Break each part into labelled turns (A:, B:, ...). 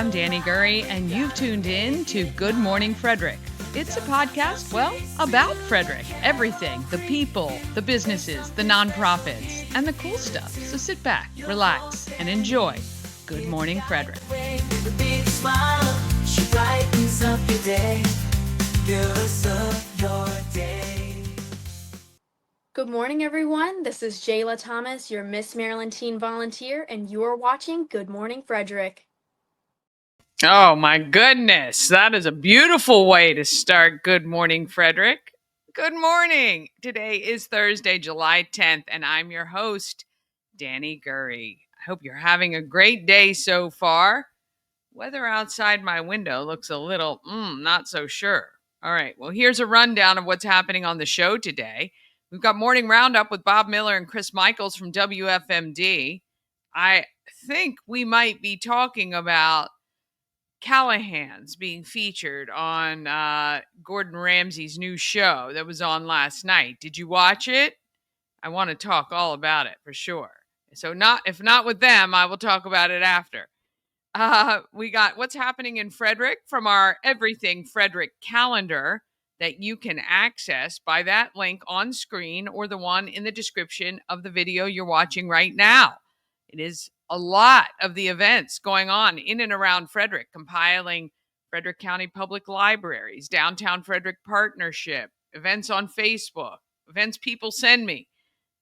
A: I'm Danny Gurry, and you've tuned in to Good Morning Frederick. It's a podcast, well, about Frederick. Everything, the people, the businesses, the nonprofits, and the cool stuff. So sit back, relax, and enjoy Good Morning Frederick.
B: Good morning, everyone. This is Jayla Thomas, your Miss Maryland Teen Volunteer, and you are watching Good Morning Frederick.
A: Oh, my goodness. That is a beautiful way to start Good Morning Frederick. Good morning. Today is Thursday, July 10th, and I'm your host, Danny Gurry. I hope you're having a great day so far. Weather outside my window looks a little, not so sure. All right, well, here's a rundown of what's happening on the show today. We've got Morning Roundup with Bob Miller and Chris Michaels from WFMD. I think we might be talking about Callahan's being featured on Gordon Ramsay's new show that was on last night. Did you watch it? I want to talk all about it for sure. So if not with them, I will talk about it after. We got what's happening in Frederick from our Everything Frederick calendar that you can access by that link on screen or the one in the description of the video you're watching right now. It is a lot of the events going on in and around Frederick, compiling Frederick County Public Libraries, Downtown Frederick Partnership, events on Facebook, events people send me.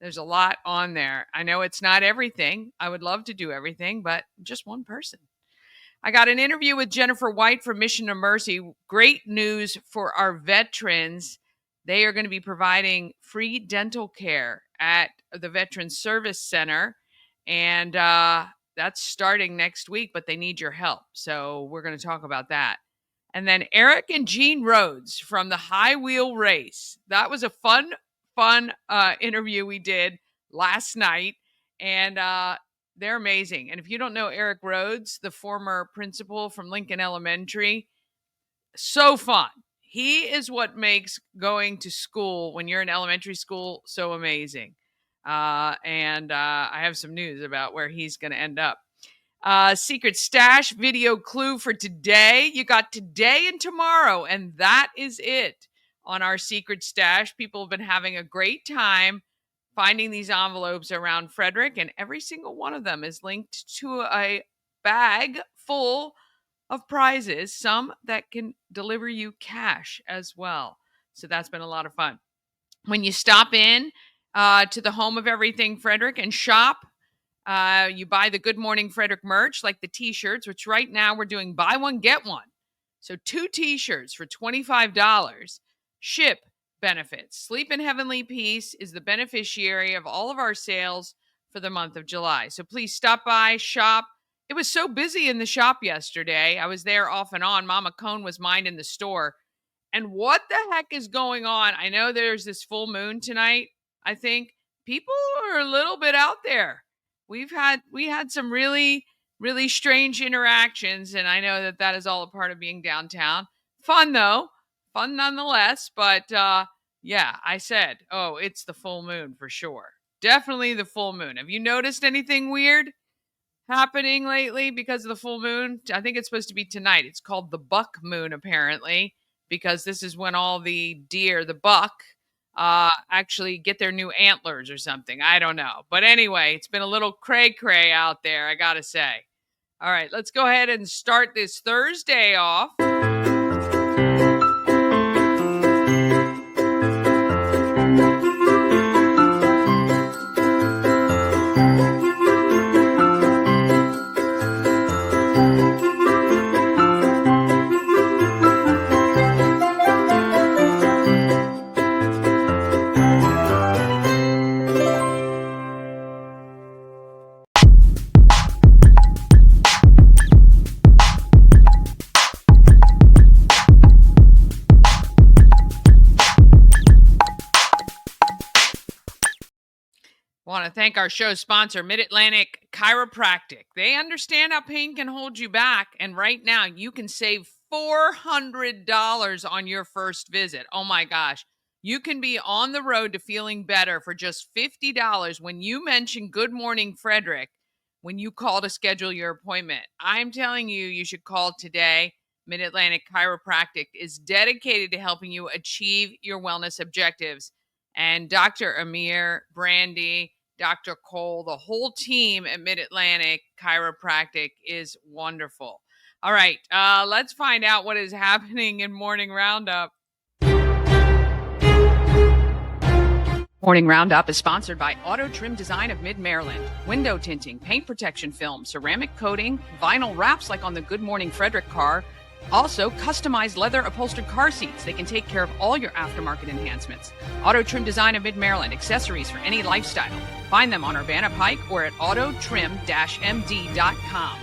A: There's a lot on there. I know it's not everything. I would love to do everything, but just one person. I got an interview with Jennifer White from Mission to Mercy. Great news for our veterans. They are going to be providing free dental care at the Veterans Service Center. And that's starting next week, but they need your help. So we're going to talk about that. And then Eric and Jean Rhodes from the High Wheel Race. That was a fun interview we did last night. And they're amazing. And if you don't know Eric Rhodes, the former principal from Lincoln Elementary, so fun. He is what makes going to school when you're in elementary school so amazing. And I have some news about where he's going to end up. Secret Stash video clue for today. You got today and tomorrow, and that is it on our Secret Stash. People have been having a great time finding these envelopes around Frederick, and every single one of them is linked to a bag full of prizes, some that can deliver you cash as well. So that's been a lot of fun. When you stop in to the home of Everything Frederick and shop, you buy the Good Morning Frederick merch, like the t-shirts, which right now we're doing buy one, get one. So 2 t-shirts for $25. Ship benefits. Sleep in Heavenly Peace is the beneficiary of all of our sales for the month of July. So please stop by, shop. It was so busy in the shop yesterday. I was there off and on. Mama Cone was minding the store. And what the heck is going on? I know there's this full moon tonight. I think people are a little bit out there. We had some really, really strange interactions, and I know that is all a part of being downtown. Fun though. Fun nonetheless, but yeah, I said, it's the full moon for sure. Definitely the full moon. Have you noticed anything weird happening lately because of the full moon? I think it's supposed to be tonight. It's called the buck moon, apparently, because this is when all the deer, the buck, actually get their new antlers or something. I don't know. But anyway, it's been a little cray-cray out there, I gotta say. All right, let's go ahead and start this Thursday off. Want to thank our show sponsor, Mid-Atlantic Chiropractic. They understand how pain can hold you back, and right now you can save $400 on your first visit. Oh my gosh. You can be on the road to feeling better for just $50 when you mention Good Morning Frederick when you call to schedule your appointment. I'm telling you, you should call today. Mid Atlantic Chiropractic is dedicated to helping you achieve your wellness objectives. And Dr. Amir, Brandy, Dr. Cole, the whole team at Mid Atlantic Chiropractic is wonderful. All right, let's find out what is happening in Morning Roundup. Morning Roundup is sponsored by Auto Trim Design of Mid-Maryland. Window tinting, paint protection film, ceramic coating, vinyl wraps like on the Good Morning Frederick car. Also, customized leather upholstered car seats. They can take care of all your aftermarket enhancements. Auto Trim Design of Mid-Maryland, accessories for any lifestyle. Find them on Urbana Pike or at autotrim-md.com.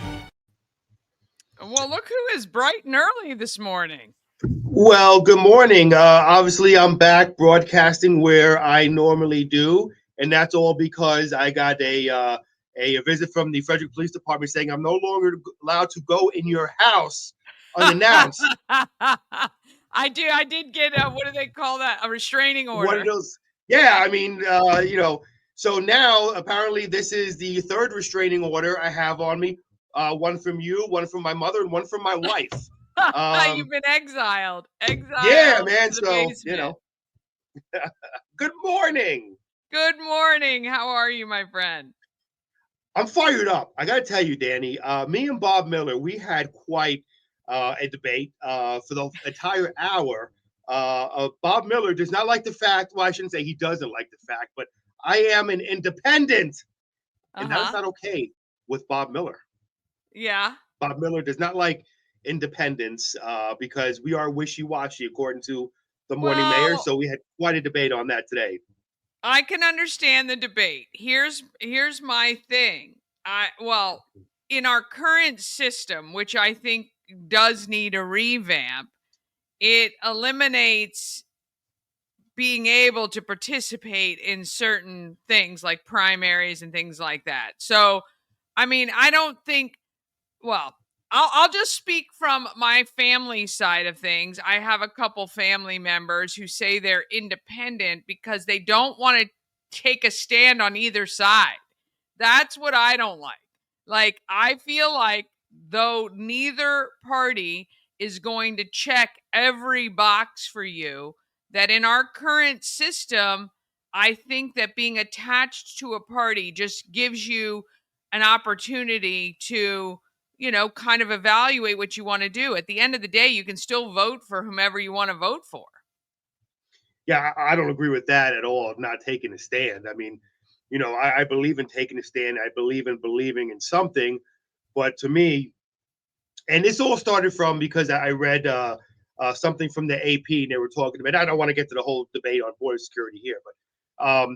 A: Well, look who is bright and early this morning.
C: Well, good morning. Obviously, I'm back broadcasting where I normally do, and that's all because I got a visit from the Frederick Police Department saying I'm no longer allowed to go in your house unannounced.
A: I did get what do they call that? A restraining order.
C: One of those. Yeah, I mean, So now apparently this is the third restraining order I have on me. One from you, one from my mother, and one from my wife.
A: You've been exiled.
C: Yeah, man. So, good morning.
A: Good morning. How are you, my friend?
C: I'm fired up. I got to tell you, Danny, me and Bob Miller, we had quite a debate for the entire hour. Bob Miller does not like the fact, well, I shouldn't say he doesn't like the fact, but I am an independent. And that's not okay with Bob Miller.
A: Yeah.
C: Bob Miller does not like independence because we are wishy-washy according to the morning mayor. So we had quite a debate on that today.
A: I can understand the debate. Here's my thing. In our current system, which I think does need a revamp, it eliminates being able to participate in certain things like primaries and things like that. So, I mean, I don't think, I'll just speak from my family side of things. I have a couple family members who say they're independent because they don't want to take a stand on either side. That's what I don't like. Like, I feel like though neither party is going to check every box for you, that in our current system, I think that being attached to a party just gives you an opportunity to, kind of evaluate what you want to do. At the end of the day, you can still vote for whomever you want to vote for.
C: Yeah, I don't agree with that at all, of not taking a stand. I mean, I believe in taking a stand. I believe in believing in something. But to me, and this all started from because I read something from the AP, and they were talking about, I don't want to get to the whole debate on border security here, but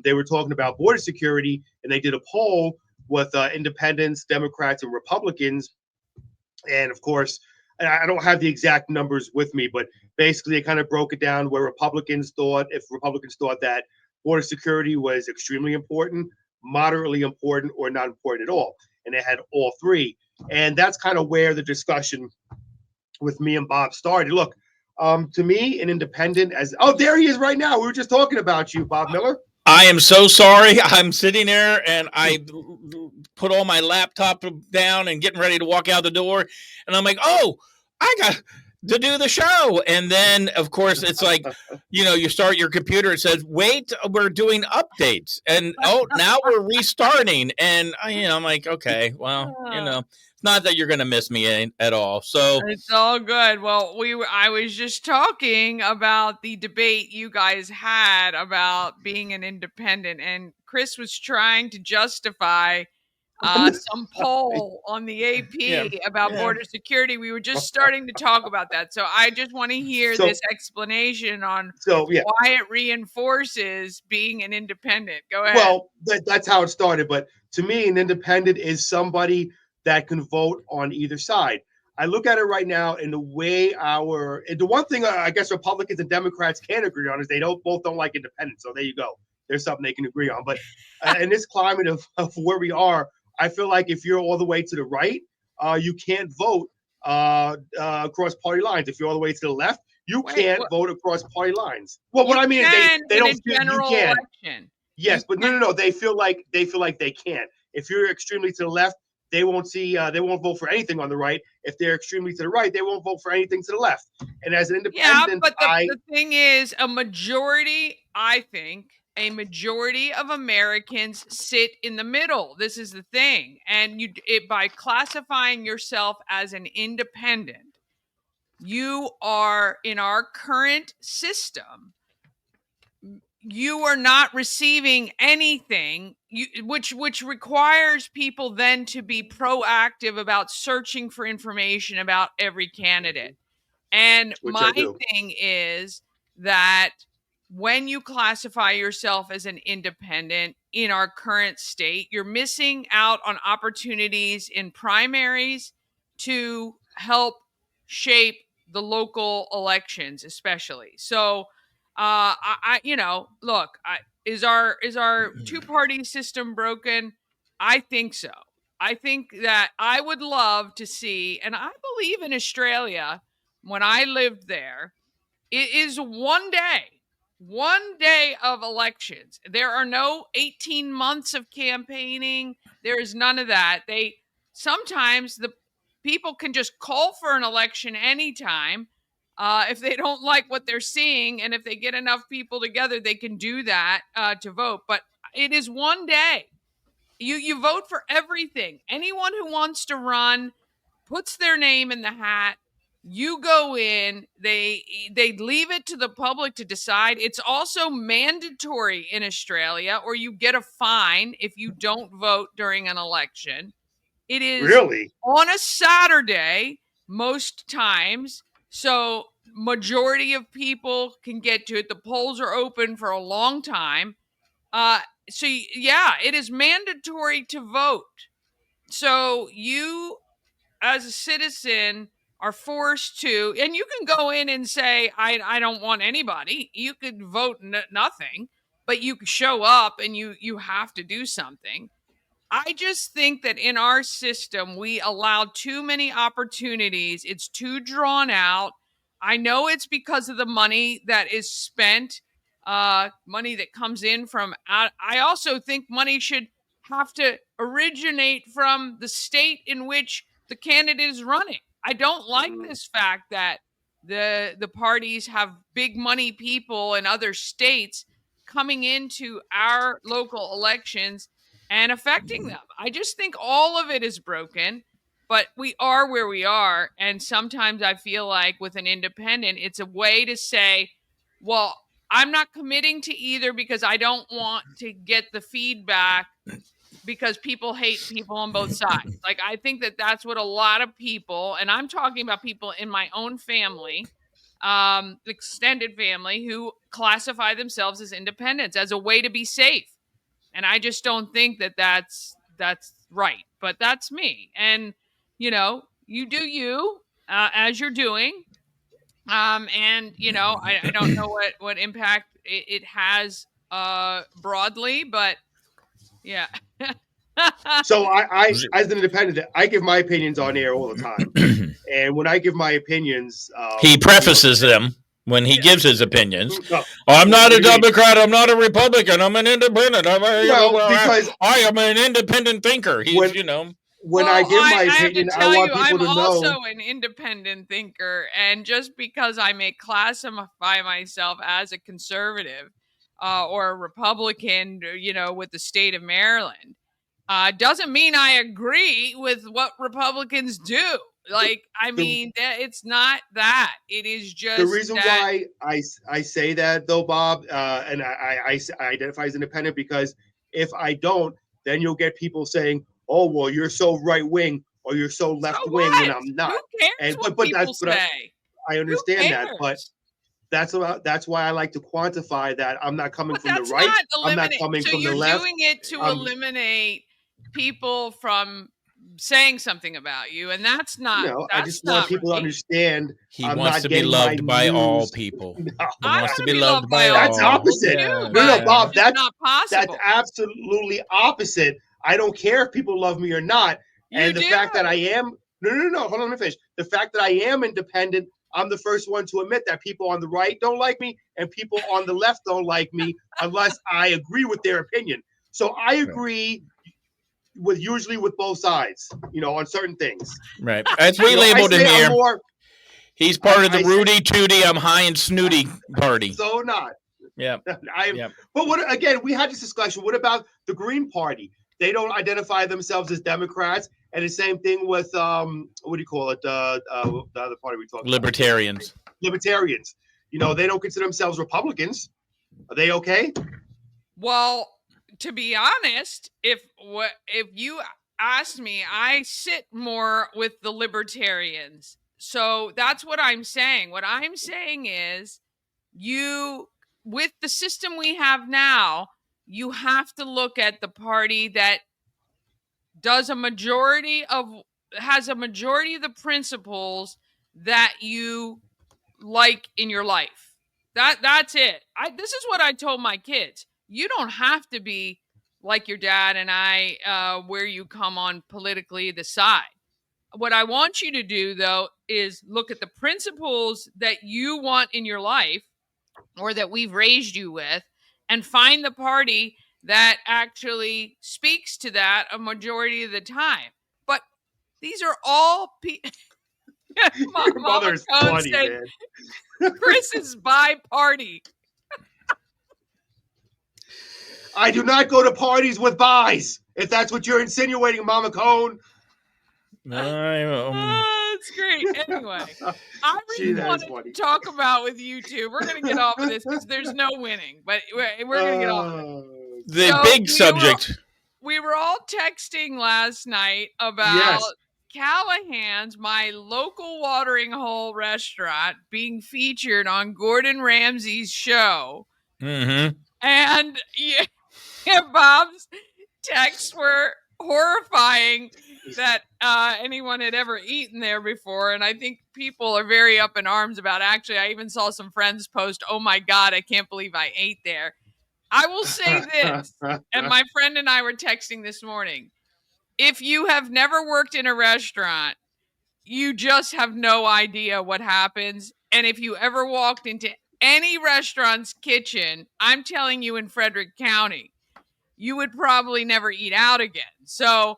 C: they were talking about border security, and they did a poll with independents, Democrats, and Republicans. And of course, I don't have the exact numbers with me, but basically they kind of broke it down where Republicans thought that border security was extremely important, moderately important, or not important at all. And they had all three. And that's kind of where the discussion with me and Bob started. Look, to me, an independent there he is right now. We were just talking about you, Bob Miller.
D: I am so sorry. I'm sitting there and I put all my laptop down and getting ready to walk out the door. And I'm like, oh, I got to do the show. And then, of course, it's like, you start your computer. It says, wait, we're doing updates. And, now we're restarting. And, I'm like, okay, well, it's not that you're going to miss me at all. So
A: it's all good. Well, I was just talking about the debate you guys had about being an independent, and Chris was trying to justify some poll on the AP about border security. We were just starting to talk about that. So I just want to hear this explanation on why it reinforces being an independent. Go ahead.
C: Well, that's how it started. But to me, an independent is somebody that can vote on either side. I look at it right now in the way the one thing I guess Republicans and Democrats can agree on is they both don't like independence. So there you go. There's something they can agree on. But in this climate of where we are, I feel like if you're all the way to the right, you can't vote across party lines. If you're all the way to the left, you can't vote across party lines. Well, what I mean is they don't feel you can. Yes, but no. They feel like they can't. If you're extremely to the left, they won't vote for anything on the right. If they're extremely to the right, they won't vote for anything to the left. And as an independent,
A: but the thing is, a majority of Americans sit in the middle. This is the thing. And by classifying yourself as an independent, you are, in our current system, you are not receiving anything, which requires people then to be proactive about searching for information about every candidate. And my thing is that when you classify yourself as an independent in our current state, you're missing out on opportunities in primaries to help shape the local elections, especially. So, is our two-party system broken? I think so. I think that I would love to see, and I believe in Australia, when I lived there, it is one day of elections. There are no 18 months of campaigning. There is none of that. Sometimes the people can just call for an election anytime. If they don't like what they're seeing, and if they get enough people together, they can do that to vote. But it is one day. You vote for everything. Anyone who wants to run puts their name in the hat. You go in. They leave it to the public to decide. It's also mandatory in Australia, or you get a fine if you don't vote during an election. It is
C: really
A: on a Saturday most times, so majority of people can get to it. The polls are open for a long time. So yeah, it is mandatory to vote. So you, as a citizen, are forced to, and you can go in and say, I don't want anybody. You could vote nothing, but you show up and you have to do something. I just think that in our system, we allow too many opportunities. It's too drawn out. I know it's because of the money that is spent, money that comes in from out. I also think money should have to originate from the state in which the candidate is running. I don't like this fact that the parties have big money people in other states coming into our local elections and affecting them. I just think all of it is broken, but we are where we are. And sometimes I feel like with an independent, it's a way to say, well, I'm not committing to either because I don't want to get the feedback because people hate people on both sides. Like, I think that that's what a lot of people, and I'm talking about people in my own family, extended family, who classify themselves as independents as a way to be safe. And I just don't think that that's right. But that's me. And, you do you as you're doing. And, I don't know what impact it has broadly, but yeah.
C: So I, as an independent, I give my opinions on air all the time. And when I give my opinions,
D: he prefaces them when he gives his opinions. I'm not a Democrat. I'm not a Republican. I'm an independent.
C: Because
D: I am an independent thinker.
C: When I give my opinion, I want people to know.
A: I'm also an independent thinker, and just because I may classify myself as a conservative or a Republican, with the state of Maryland, doesn't mean I agree with what Republicans do. Like, it's not that. It is just
C: the reason why I say that, though, Bob, and I identify as independent, because if I don't, then you'll get people saying, "Oh, well, you're so right wing or you're so left wing," when I'm not.
A: Who cares what people say?
C: I understand that, but that's why I like to quantify that I'm not coming from the right. I'm not coming from the left.
A: So you're doing it to eliminate people from saying something about you, and that's not.
C: No, I just want people to understand.
D: He wants to be loved by all people. He wants to be loved by all.
C: That's opposite.
A: No,
C: Bob, that's
A: not possible.
C: That's absolutely opposite. I don't care if people love me or not. And the fact that I am no, hold on, let me finish. The fact that I am independent, I'm the first one to admit that people on the right don't like me and people on the left don't like me unless I agree with their opinion. So I agree. usually with both sides, on certain things.
D: Right. As we labeled him here, he's part of the Rudy Tooty, I'm high and snooty party.
C: So not.
D: Yeah.
C: But what again? We had this discussion. What about the Green Party? They don't identify themselves as Democrats, and the same thing with what do you call it? The other party we talked
D: Libertarians.
C: About. Libertarians. They don't consider themselves Republicans. Are they okay?
A: Well, to be honest, if you ask me, I sit more with the Libertarians. So that's what I'm saying. What I'm saying is, with the system we have now, you have to look at the party that has a majority of the principles that you like in your life. That's it. This is what I told my kids. You don't have to be like your dad and I, where you come on politically the side. What I want you to do, though, is look at the principles that you want in your life or that we've raised you with, and find the party that actually speaks to that a majority of the time. But these are all people.
C: Your mother's funny, man.
A: Chris is by party.
C: I do not go to parties with buys. If that's what you're insinuating, Mama Cone.
A: It's great. Anyway, I really want to talk about with you two. We're going to get off of this because there's no winning, but we're going to get off of it.
D: The big subject.
A: We were all texting last night about Callahan's, my local watering hole restaurant, being featured on Gordon Ramsay's show.
D: Mm-hmm.
A: And Bob's texts were horrifying that anyone had ever eaten there before. And I think people are very up in arms about, actually, I even saw some friends post, "Oh my God, I can't believe I ate there." I will say this, and my friend and I were texting this morning. If you have never worked in a restaurant, you just have no idea what happens. And if you ever walked into any restaurant's kitchen, I'm telling you, in Frederick County, you would probably never eat out again. So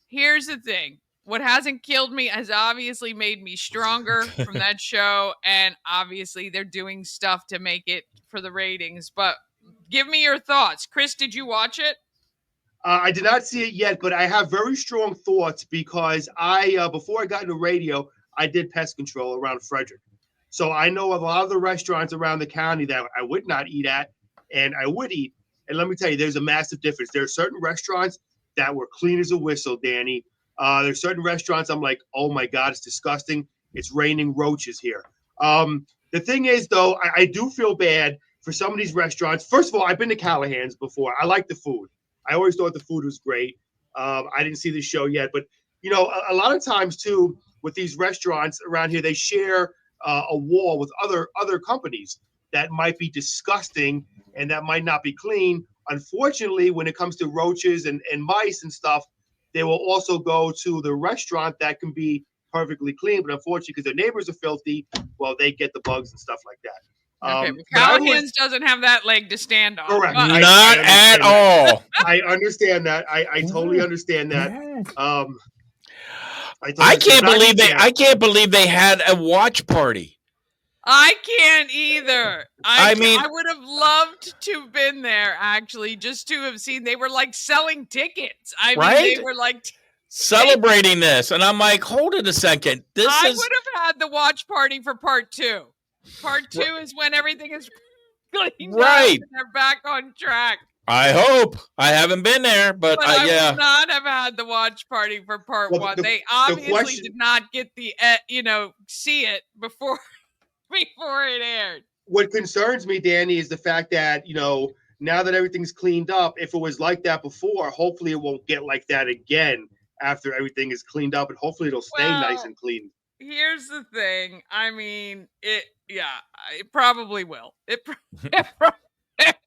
A: here's the thing. What hasn't killed me has obviously made me stronger from that show. And obviously they're doing stuff to make it for the ratings. But give me your thoughts. Chris, did you watch it?
C: I did not see it yet, but I have very strong thoughts because before I got into radio, I did pest control around Frederick. So I know a lot of the restaurants around the county that I would not eat at, and I would eat. And let me tell you, there's a massive difference. There are certain restaurants that were clean as a whistle, Danny. There's certain restaurants I'm like, oh my God, it's disgusting. It's raining roaches here. The thing is, though, I do feel bad for some of these restaurants. First of all, I've been to Callahan's before. I like the food. I always thought the food was great. I didn't see the show yet, but a lot of times too, with these restaurants around here, they share a wall with other companies that might be disgusting and that might not be clean. Unfortunately, when it comes to roaches and mice and stuff, they will also go to the restaurant that can be perfectly clean. But unfortunately, because their neighbors are filthy, well, they get the bugs and stuff like that.
A: Okay, but Callahan's doesn't have that leg to stand on.
C: Correct.
D: Not at all.
C: I understand that. I totally understand that.
D: I can't believe they had a watch party.
A: I can't either. I
D: mean,
A: I would have loved to have been there, actually, just to have seen. They were like selling tickets. I mean, they were like
D: celebrating this, and I'm like, hold it a second.
A: I would have had the watch party for part 2. Part 2 is when everything is cleaned up and they're back on track.
D: I hope. I haven't been there, but
A: I would not have had the watch party for part 1. They obviously did not get the see it before it aired.
C: What concerns me, Danny, is the fact that now that everything's cleaned up, if it was like that before, hopefully it won't get like that again after everything is cleaned up, and hopefully it'll stay nice and clean.
A: Here's the thing. I mean, it probably will. It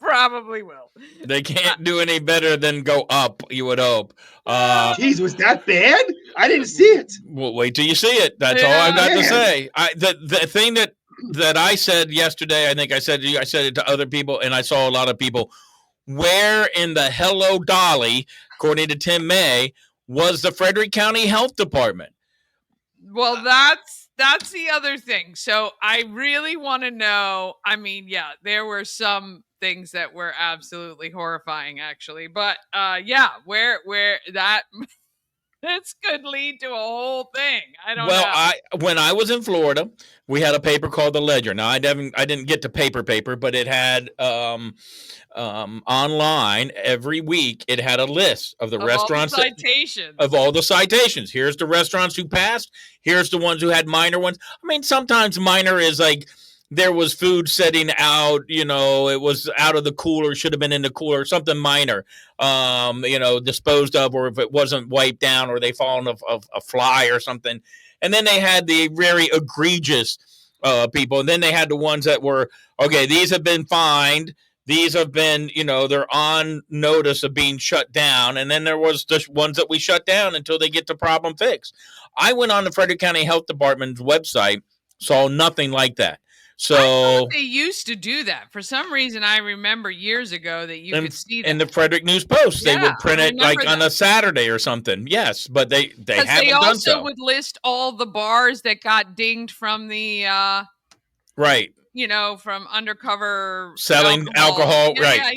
A: probably will.
D: They can't do any better than go up, you would hope.
C: Jeez, was that bad? I didn't see it.
D: Well, wait till you see it. That's all I've got to say. The thing that I said yesterday, I think I said it to other people, and I saw a lot of people, where in the hello dolly, according to Tim May, was the Frederick County Health Department?
A: Well, that's the other thing. So I really want to know. I mean, yeah, there were some things that were absolutely horrifying, actually. But yeah, where that this could lead to a whole thing. I don't
D: Well,
A: know.
D: when I was in Florida, we had a paper called the Ledger. Now I didn't get to paper, but it had online every week. It had a list of the
A: Of all the
D: restaurants
A: citations.
D: of all the citations. Here's the restaurants who passed. Here's the ones who had minor ones. I mean, sometimes minor is like there was food setting out, it was out of the cooler, should have been in the cooler, something minor, disposed of, or if it wasn't wiped down or they fallen of a fly or something. And then they had the very egregious people. And then they had the ones that were, okay, these have been fined. These have been, they're on notice of being shut down. And then there was the ones that we shut down until they get the problem fixed. I went on the Frederick County Health Department's website, saw nothing like that. So
A: I thought they used to do that. For some reason, I remember years ago that you could see that.
D: In the Frederick News Post, they would print it like
A: that.
D: on a Saturday or something. Yes, but they haven't done so.
A: They also would list all the bars that got dinged from the
D: right.
A: From undercover
D: selling alcohol.
A: Yeah,
D: right.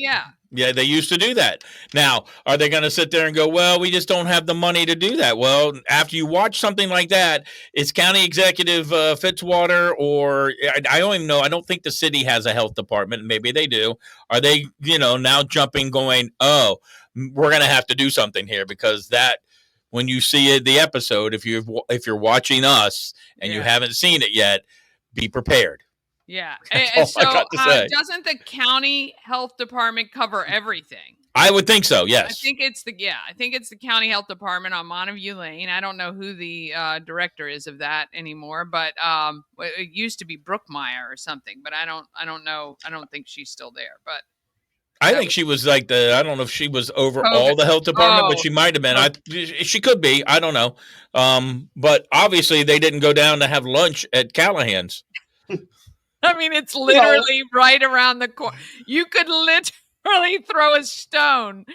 D: Yeah, they used to do that. Now, are they going to sit there and go, well, we just don't have the money to do that? Well, after you watch something like that, it's County Executive Fitzwater, or I don't even know. I don't think the city has a health department. Maybe they do. Are they, now jumping, going, oh, we're going to have to do something here? Because that, when you see the episode, if you're watching us and you haven't seen it yet, be prepared.
A: Yeah. And so doesn't the county health department cover everything?
D: I would think so. Yes.
A: I think it's the county health department on Montague Lane. I don't know who the director is of that anymore, but it used to be Brookmeyer or something, but I don't know. I don't think she's still there, but
D: I think she was like I don't know if she was over all the health department, but she might have been. She could be. I don't know. But obviously they didn't go down to have lunch at Callahan's.
A: I mean, it's literally right around the corner. You could literally throw a stone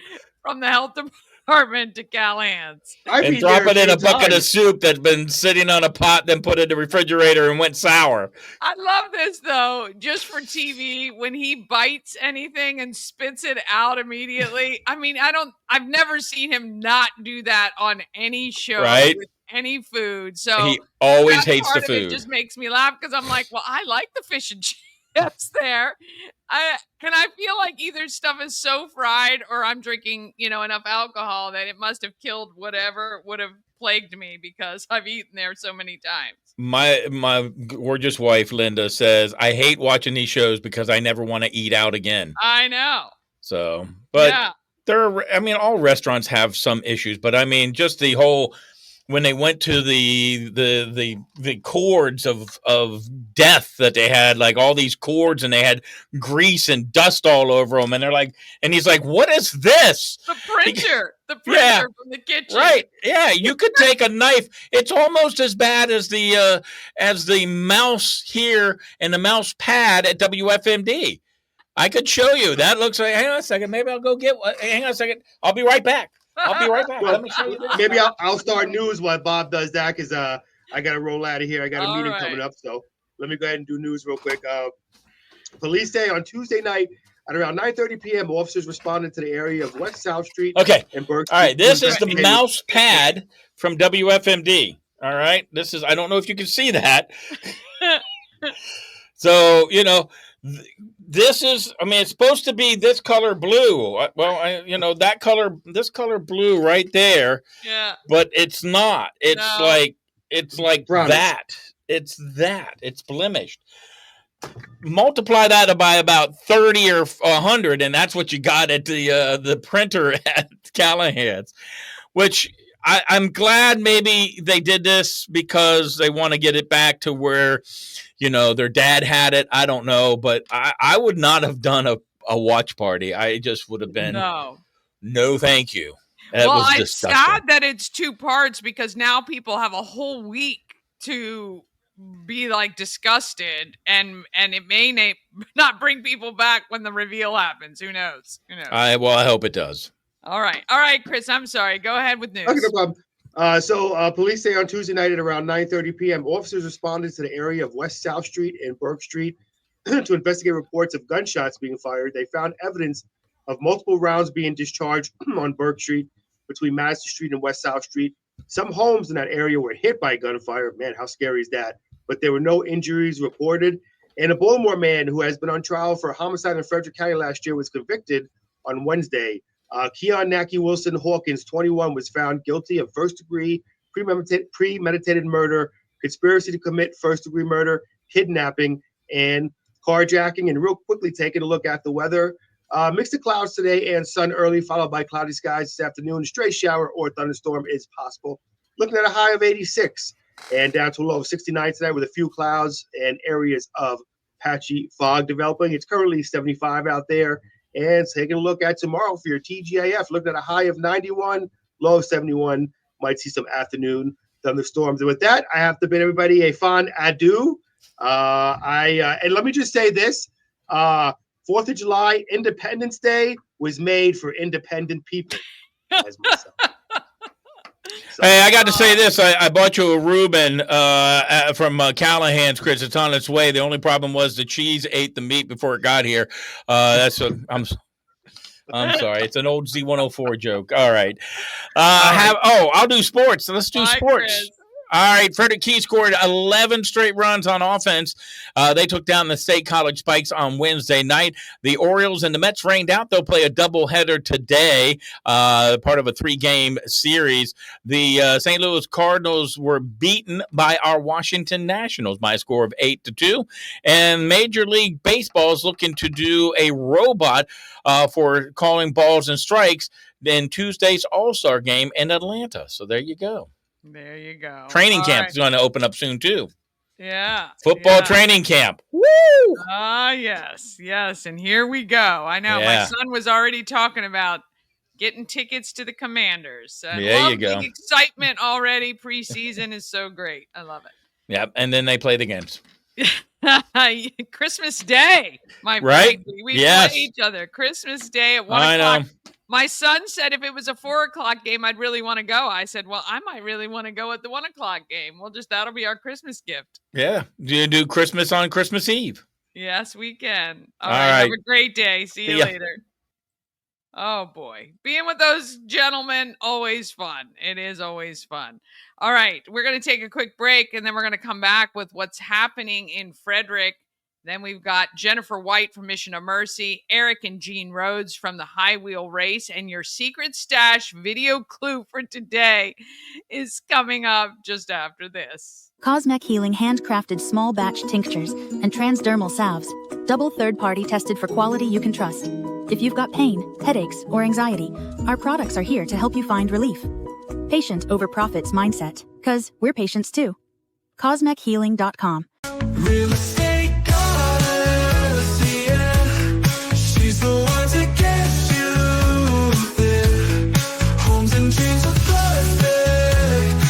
A: from the health department to Callahan's.
D: And drop it in a bucket of soup that's been sitting on a pot, then put it in the refrigerator and went sour.
A: I love this, though, just for TV, when he bites anything and spits it out immediately. I mean, I've never seen him not do that on any show.
D: Right.
A: With any food. So
D: he always hates the food.
A: It just makes me laugh because I'm like, well, I like the fish and chips there. I feel like either stuff is so fried or I'm drinking, enough alcohol that it must have killed whatever would have plagued me because I've eaten there so many times.
D: My gorgeous wife, Linda, says, I hate watching these shows because I never want to eat out again.
A: I know.
D: So, but all restaurants have some issues, but I mean, just the whole, when they went to the cords of death that they had, like all these cords, and they had grease and dust all over them, and they're like, and he's like, "What is this?"
A: The printer from the kitchen,
D: right? Yeah, you could take a knife. It's almost as bad as the mouse here and the mouse pad at WFMD. I could show you. That looks like. Hang on a second. Maybe I'll go get one. Hang on a second. I'll be right back.
C: Well, let me show you this. Maybe I'll start news while Bob does that, because I got to roll out of here. I got a meeting coming up, so let me go ahead and do news real quick. Police say on Tuesday night at around 9:30 p.m., officers responded to the area of West South Street.
D: Okay.
C: And Burke
D: All right. This is the mouse pad from WFMD. All right. This is. I don't know if you can see that. So this is, it's supposed to be this color blue. Well, that color, this color blue right there.
A: Yeah.
D: But it's not. It's like
C: Brown.
D: that. It's that. It's blemished. Multiply that by about 30 or 100, and that's what you got at the printer at Callahan's, which I'm glad maybe they did this because they want to get it back to where, their dad had it. I don't know, but I would not have done a watch party. I just would have been, no thank you. That was
A: it's
D: disgusting.
A: sad that it's two parts because now people have a whole week to be like disgusted, and it may not bring people back when the reveal happens. Who knows?
D: I hope it does.
A: All right, Chris. I'm sorry. Go ahead with news.
C: Okay, no problem. Police say on Tuesday night at around 9:30 p.m., officers responded to the area of West South Street and Burke Street to investigate reports of gunshots being fired. They found evidence of multiple rounds being discharged on Burke Street between Madison Street and West South Street. Some homes in that area were hit by gunfire. Man, how scary is that? But there were no injuries reported. And a Baltimore man who has been on trial for homicide in Frederick County last year was convicted on Wednesday. Keon Naki Wilson Hawkins, 21, was found guilty of first-degree premeditated murder, conspiracy to commit first-degree murder, kidnapping, and carjacking. And real quickly, taking a look at the weather. Mixed to clouds today and sun early, followed by cloudy skies this afternoon. A stray shower or thunderstorm is possible. Looking at a high of 86 and down to a low of 69 tonight with a few clouds and areas of patchy fog developing. It's currently 75 out there. And taking a look at tomorrow for your TGIF, looking at a high of 91, low of 71. Might see some afternoon thunderstorms. And with that, I have to bid everybody a fond adieu. And let me just say this. 4th of July, Independence Day was made for independent people, as myself.
D: So, hey, I got to say this. I bought you a Reuben from Callahan's, Chris. It's on its way. The only problem was the cheese ate the meat before it got here. I'm sorry. It's an old Z104 joke. All right. I'll do sports. Let's do sports. Chris. All right, Frederick Key scored 11 straight runs on offense. They took down the State College Spikes on Wednesday night. The Orioles and the Mets rained out. They'll play a doubleheader today, part of a 3-game series. The St. Louis Cardinals were beaten by our Washington Nationals by a score of 8-2. And Major League Baseball is looking to do a robot for calling balls and strikes in Tuesday's All-Star game in Atlanta. So there you go.
A: There you go.
D: Training camp is going to open up soon, too.
A: Yeah.
D: Football training camp. Woo!
A: Yes. And here we go. I know. My son was already talking about getting tickets to the Commanders.
D: There you go.
A: The excitement already. Preseason is so great. I love it.
D: Yep. And then they play the games.
A: Christmas Day, my
D: right?
A: We play each other. Christmas Day at 1 o'clock.
D: Know.
A: My son said if it was a 4 o'clock game, I'd really want to go. I said, well, I might really want to go at the 1 o'clock game. That'll be our Christmas gift.
D: Yeah. Do you do Christmas on Christmas Eve?
A: Yes, we can. All right. Have a great day. See you later. Oh, boy. Being with those gentlemen, always fun. It is always fun. All right. We're going to take a quick break, and then we're going to come back with what's happening in Frederick. Then we've got Jennifer White from Mission of Mercy, Eric and Jean Rhodes from the High Wheel Race, and your secret stash video clue for today is coming up just after this.
E: Cosmec Healing handcrafted small batch tinctures and transdermal salves, double third-party tested for quality you can trust. If you've got pain, headaches, or anxiety, our products are here to help you find relief. Patient over profits mindset, 'cause we're patients too. CosmecHealing.com.
F: Real estate. She's the one to get you there. Homes and dreams are perfect.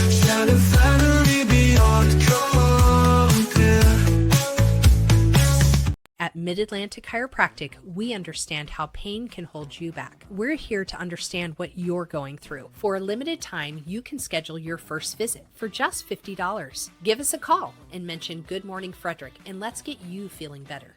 F: Shining finery beyond compare.
G: At Mid-Atlantic Chiropractic, we understand how pain can hold you back. We're here to understand what you're going through. For a limited time, you can schedule your first visit for just $50. Give us a call and mention Good Morning Frederick, and let's get you feeling better.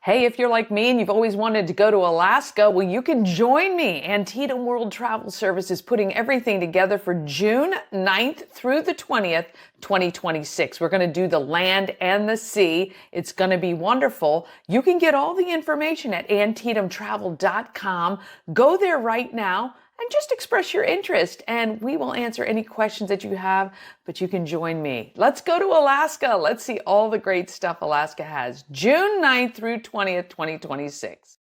H: Hey, if you're like me and you've always wanted to go to Alaska, well, you can join me. Antietam World Travel Service is putting everything together for June 9th through the 20th, 2026. We're going to do the land and the sea. It's going to be wonderful. You can get all the information at AntietamTravel.com. Go there right now and just express your interest, and we will answer any questions that you have, but you can join me. Let's go to Alaska. Let's see all the great stuff Alaska has. June 9th through 20th, 2026.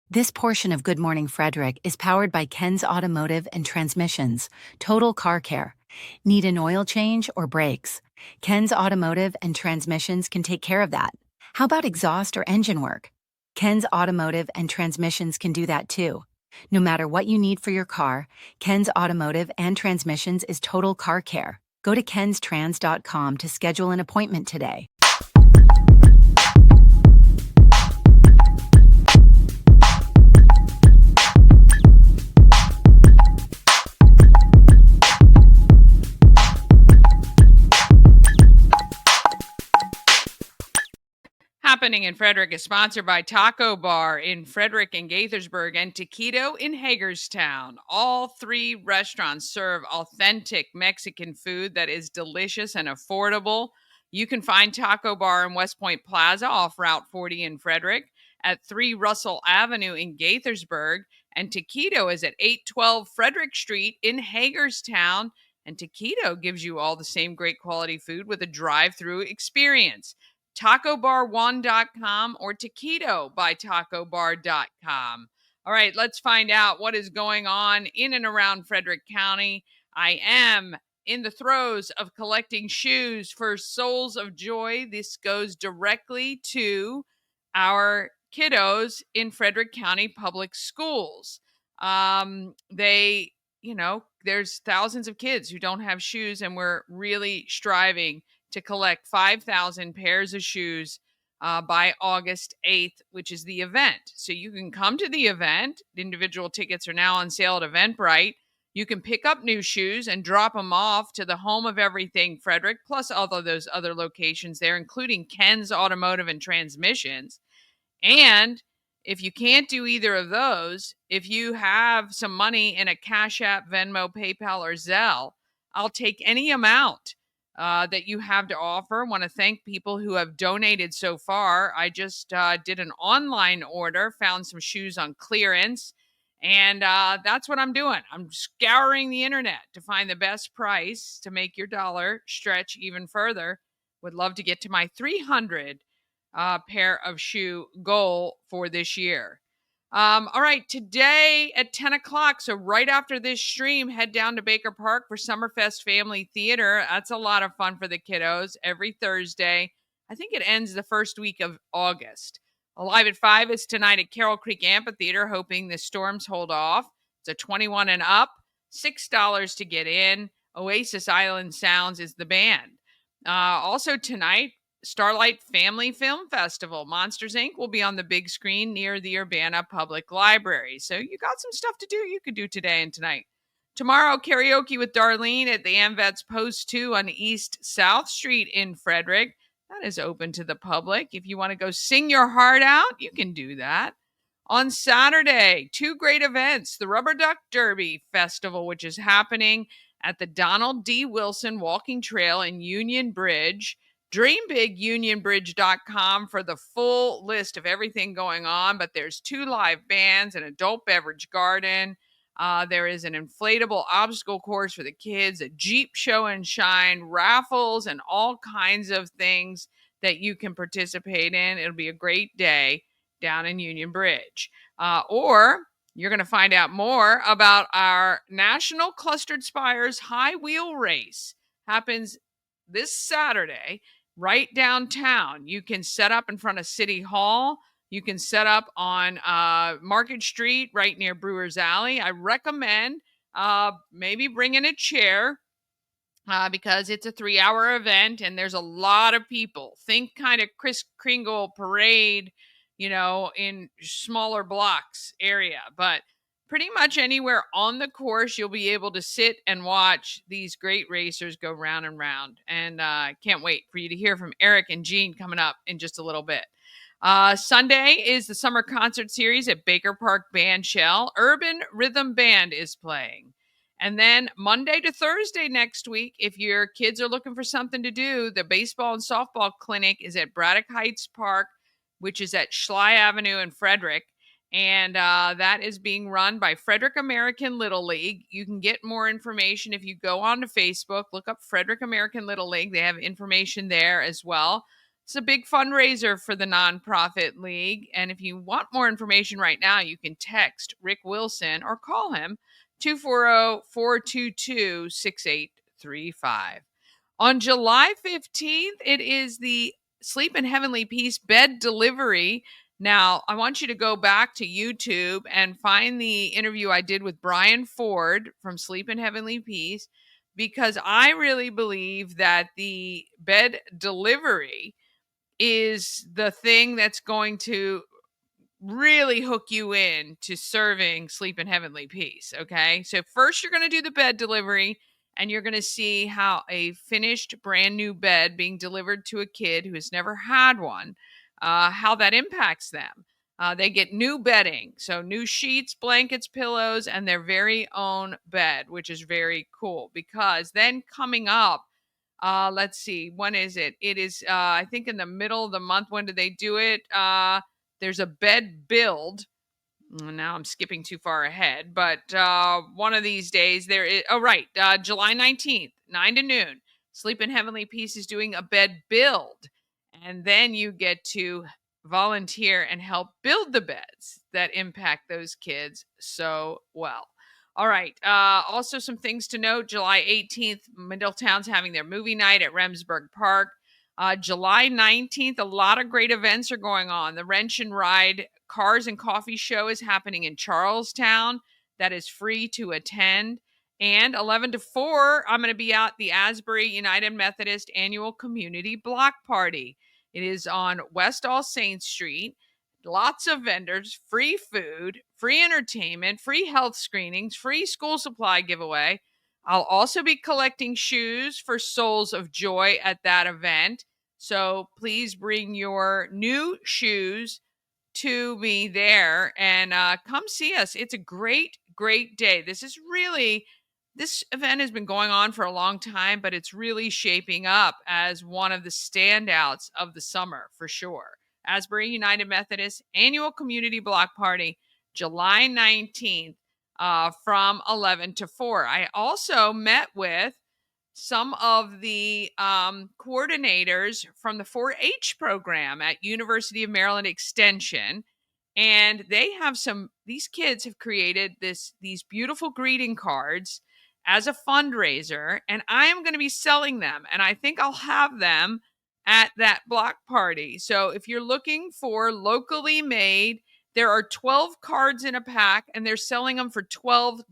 E: This portion of Good Morning Frederick is powered by Ken's Automotive and Transmissions, Total Car Care. Need an oil change or brakes? Ken's Automotive and Transmissions can take care of that. How about exhaust or engine work? Ken's Automotive and Transmissions can do that too. No matter what you need for your car, Ken's Automotive and Transmissions is Total Car Care. Go to kenstrans.com to schedule an appointment today.
A: Happening in Frederick is sponsored by Taco Bar in Frederick and Gaithersburg and Taquito in Hagerstown. All three restaurants serve authentic Mexican food that is delicious and affordable. You can find Taco Bar in West Point Plaza off Route 40 in Frederick, at 3 Russell Avenue in Gaithersburg, and Taquito is at 812 Frederick Street in Hagerstown. And Taquito gives you all the same great quality food with a drive-through experience. TacoBar1.com or Taquito by TacoBar.com. All right, let's find out what is going on in and around Frederick County. I am in the throes of collecting shoes for Souls of Joy. This goes directly to our kiddos in Frederick County Public Schools. There's thousands of kids who don't have shoes, and we're really striving to collect 5,000 pairs of shoes by August 8th, which is the event. So you can come to the event. Individual tickets are now on sale at Eventbrite. You can pick up new shoes and drop them off to the home of everything Frederick, plus all of those other locations there, including Ken's Automotive and Transmissions. And if you can't do either of those, if you have some money in a Cash App, Venmo, PayPal, or Zelle, I'll take any amount that you have to offer. I want to thank people who have donated so far. I just did an online order, found some shoes on clearance, and that's what I'm doing. I'm scouring the internet to find the best price to make your dollar stretch even further. Would love to get to my 300 pair of shoe goal for this year. All right, today at 10 o'clock, so right after this stream, head down to Baker Park for Summerfest Family Theater. That's a lot of fun for the kiddos every Thursday. I think it ends the first week of August. Alive at 5 is tonight at Carroll Creek Amphitheater, hoping the storms hold off. It's a 21 and up, $6 to get in. Oasis Island Sounds is the band. Also tonight, Starlight Family Film Festival. Monsters Inc. will be on the big screen near the Urbana Public Library. So you got some stuff to do you could do today and tonight. Tomorrow, karaoke with Darlene at the AmVets Post 2 on East South Street in Frederick. That is open to the public. If you want to go sing your heart out, you can do that. On Saturday, 2 great events. The Rubber Duck Derby Festival, which is happening at the Donald D. Wilson Walking Trail in Union Bridge. DreamBigUnionBridge.com for the full list of everything going on, but there's 2 live bands, an adult beverage garden. There is an inflatable obstacle course for the kids, a Jeep show and shine, raffles, and all kinds of things that you can participate in. It'll be a great day down in Union Bridge. Or you're going to find out more about our National Clustered Spires High Wheel Race. Happens this Saturday right downtown. You can set up in front of City Hall. You can set up on Market Street right near Brewers Alley. I recommend maybe bringing a chair because it's a 3-hour event and there's a lot of people. Think kind of Kris Kringle parade, in smaller blocks area. But pretty much anywhere on the course, you'll be able to sit and watch these great racers go round and round. And I can't wait for you to hear from Eric and Jean coming up in just a little bit. Sunday is the summer concert series at Baker Park Band Shell. Urban Rhythm Band is playing. And then Monday to Thursday next week, if your kids are looking for something to do, the baseball and softball clinic is at Braddock Heights Park, which is at Schley Avenue in Frederick. And that is being run by Frederick American Little League. You can get more information if you go onto Facebook, look up Frederick American Little League. They have information there as well. It's a big fundraiser for the nonprofit league. And if you want more information right now, you can text Rick Wilson or call him 240-422-6835. On July 15th, it is the Sleep in Heavenly Peace bed delivery. Now, I want you to go back to YouTube and find the interview I did with Brian Ford from Sleep in Heavenly Peace. because I really believe that the bed delivery is the thing that's going to really hook you in to serving Sleep in Heavenly Peace. Okay. So, first, you're going to do the bed delivery, and you're going to see how a finished brand new bed being delivered to a kid who has never had one, how that impacts them. They get new bedding, so new sheets, blankets, pillows, and their very own bed, which is very cool because then coming up, let's see, when is it? It is, I think, in the middle of the month. When do they do it? There's a bed build. Now I'm skipping too far ahead, but one of these days there is. Oh, right, July 19th, 9 to noon. Sleep in Heavenly Peace is doing a bed build, and then you get to volunteer and help build the beds that impact those kids so well. All right. Also, some things to note. July 18th, Middletown's having their movie night at Remsburg Park. July 19th, a lot of great events are going on. The Wrench and Ride Cars and Coffee Show is happening in Charlestown. That is free to attend. And 11 to 4, I'm going to be at the Asbury United Methodist Annual Community Block Party. It is on West All Saints Street. Lots of vendors, free food, free entertainment, free health screenings, free school supply giveaway. I'll also be collecting shoes for Souls of Joy at that event. So please bring your new shoes to me there and come see us. It's a great, great day. This event has been going on for a long time, but it's really shaping up as one of the standouts of the summer for sure. Asbury United Methodist Annual Community Block Party, July 19th, from 11 to 4. I also met with some of the coordinators from the 4-H program at University of Maryland Extension, and these kids have created these beautiful greeting cards as a fundraiser, and I am going to be selling them, and I think I'll have them at that block party. So if you're looking for locally made, there are 12 cards in a pack, and they're selling them for $12.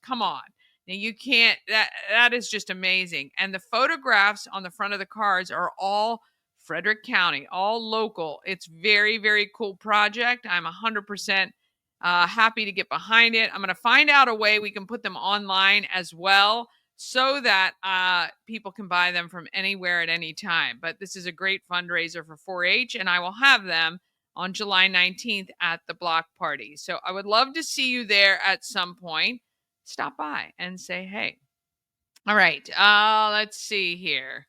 A: Come on. Now you can't, that is just amazing. And the photographs on the front of the cards are all Frederick County, all local. It's very, very cool project. I'm 100% happy to get behind it. I'm going to find out a way we can put them online as well so that people can buy them from anywhere at any time. But this is a great fundraiser for 4-H, and I will have them on July 19th at the block party. So I would love to see you there at some point. Stop by and say hey. All right. Let's see here.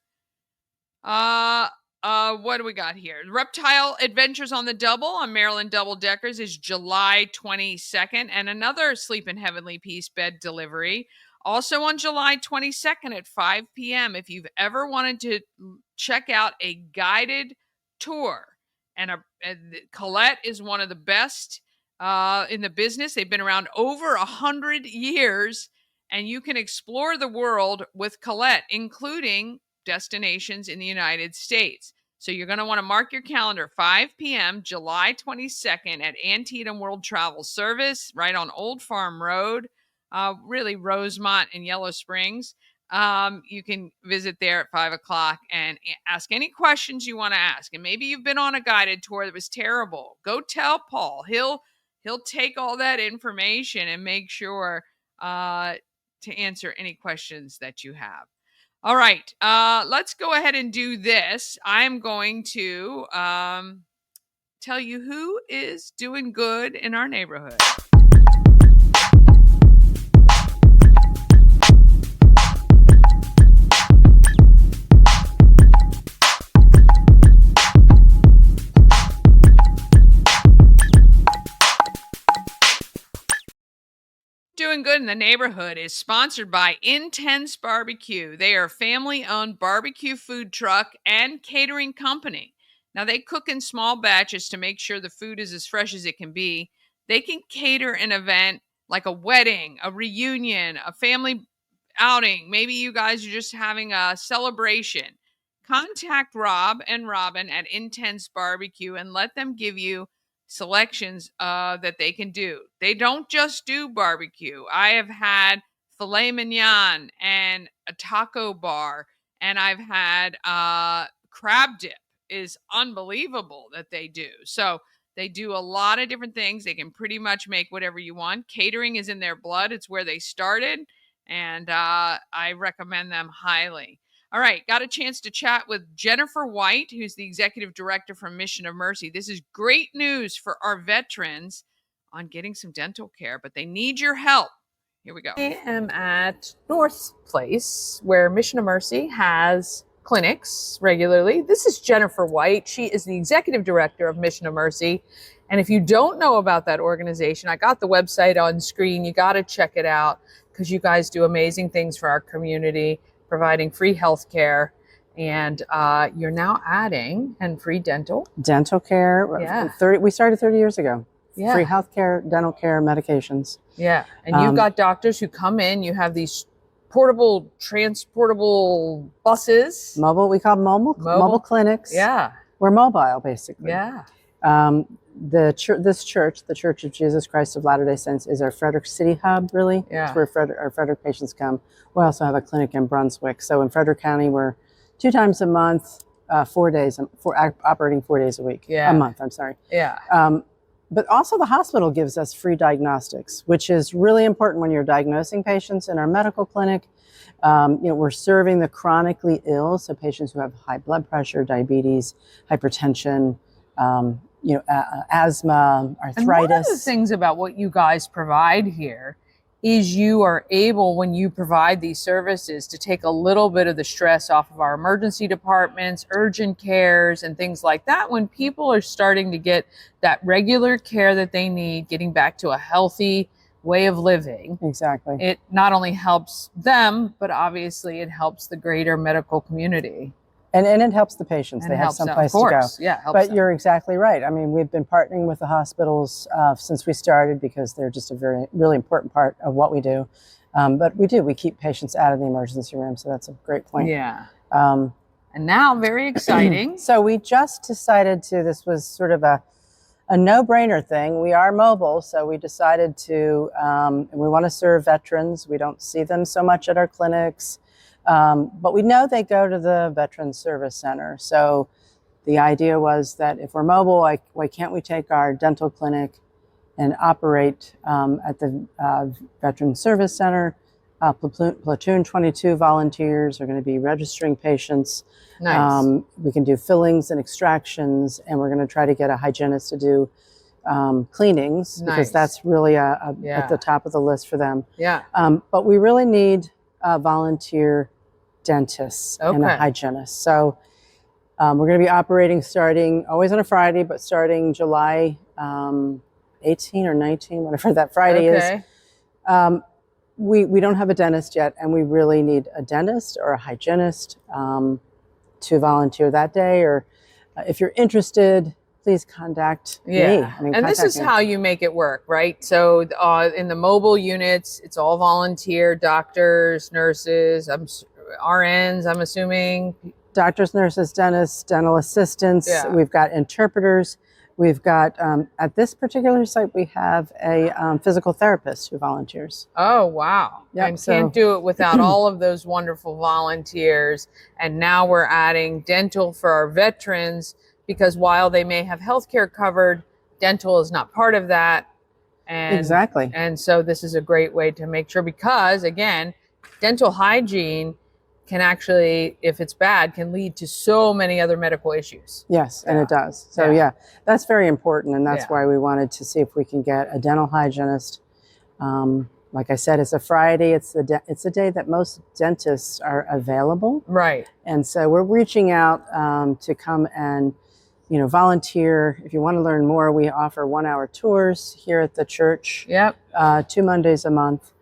A: What do we got here? Reptile Adventures on the Double on Maryland Double Deckers is July 22nd, and another Sleep in Heavenly Peace bed delivery also on July 22nd at 5 p.m. If you've ever wanted to check out a guided tour, and Colette is one of the best in the business. They've been around over 100 years, and you can explore the world with Colette, including destinations in the United States. So you're going to want to mark your calendar, 5 p.m., July 22nd at Antietam World Travel Service, right on Old Farm Road, really Rosemont and Yellow Springs. You can visit there at 5 o'clock and ask any questions you want to ask. And maybe you've been on a guided tour that was terrible. Go tell Paul. He'll take all that information and make sure to answer any questions that you have. All right, let's go ahead and do this. I'm going to tell you who is doing good in our neighborhood. Doing Good in the Neighborhood is sponsored by Intense Barbecue. They are a family-owned barbecue food truck and catering company. Now, they cook in small batches to make sure the food is as fresh as it can be. They can cater an event like a wedding, a reunion, a family outing. Maybe you guys are just having a celebration. Contact Rob and Robin at Intense Barbecue and let them give you selections that they can do. They don't just do barbecue. I have had filet mignon and a taco bar, and I've had crab dip is unbelievable that they do. So they do a lot of different things. They can pretty much make whatever you want. Catering is in their blood. It's where they started, and I recommend them highly. All right, got a chance to chat with Jennifer White, who's the executive director from Mission of Mercy. This is great news for our veterans on getting some dental care, but they need your help. Here we go.
H: I am at North Place, where Mission of Mercy has clinics regularly. This is Jennifer White. She is the executive director of Mission of Mercy. And if you don't know about that organization, I got the website on screen. You got to check it out because you guys do amazing things for our community, providing free health care. And you're now adding and free dental
I: care.
H: Yeah.
I: We started 30 years ago.
H: Yeah.
I: Free health care, dental care, medications.
H: Yeah. And you've got doctors who come in. You have these portable, transportable buses.
I: We call them mobile clinics.
H: Yeah.
I: We're mobile, basically.
H: Yeah.
I: This church, the Church of Jesus Christ of Latter-day Saints, is our Frederick City hub, really.
H: Yeah.
I: It's where our Frederick patients come. We also have a clinic in Brunswick. So in Frederick County, we're 2 times a month, operating 4 days a week.
H: Yeah.
I: A month, I'm sorry.
H: Yeah.
I: But also the hospital gives us free diagnostics, which is really important when you're diagnosing patients in our medical clinic. We're serving the chronically ill, so patients who have high blood pressure, diabetes, hypertension, asthma, arthritis.
H: And one of the things about what you guys provide here is you are able, when you provide these services, to take a little bit of the stress off of our emergency departments, urgent cares, and things like that. When people are starting to get that regular care that they need, getting back to a healthy way of living.
I: Exactly.
H: It not only helps them, but obviously it helps the greater medical community.
I: And it helps the patients. They have someplace to go.
H: Yeah,
I: but you're exactly right. I mean, we've been partnering with the hospitals since we started because they're just a really important part of what we do. But we keep patients out of the emergency room. So that's a great point.
H: Yeah. And now, very exciting.
I: So we just decided this was sort of a no-brainer thing. We are mobile, so we decided to, we want to serve veterans. We don't see them so much at our clinics. But we know they go to the Veterans Service Center. So the idea was that if we're mobile, why can't we take our dental clinic and operate at the Veterans Service Center? Platoon 22 volunteers are going to be registering patients.
H: Nice.
I: We can do fillings and extractions, and we're going to try to get a hygienist to do cleanings because that's really at the top of the list for them.
H: Yeah.
I: But we really need volunteer dentists and a hygienist. So we're going to be operating starting always on a Friday, but starting July 18 or 19, whatever that Friday is. We don't have a dentist yet, and we really need a dentist or a hygienist to volunteer that day. Or if you're interested, please contact me.
H: And this is how you make it work, right? So in the mobile units, it's all volunteer, doctors, nurses, RNs, I'm assuming.
I: Doctors, nurses, dentists, dental assistants.
H: Yeah.
I: We've got interpreters. We've got, at this particular site, we have a physical therapist who volunteers.
H: Oh, wow.
I: Yep,
H: and can't do it without all of those wonderful volunteers. And now we're adding dental for our veterans, because while they may have healthcare covered, dental is not part of that. And,
I: exactly.
H: And so this is a great way to make sure, because again, dental hygiene can actually, if it's bad, can lead to so many other medical issues.
I: Yes, and it does. So that's very important. And that's why we wanted to see if we can get a dental hygienist. Like I said, it's a Friday. It's a day that most dentists are available.
H: Right. And
I: so we're reaching out to come and volunteer. If you want to learn more, we offer 1-hour tours here at the church.
H: Yep.
I: 2 Mondays a month.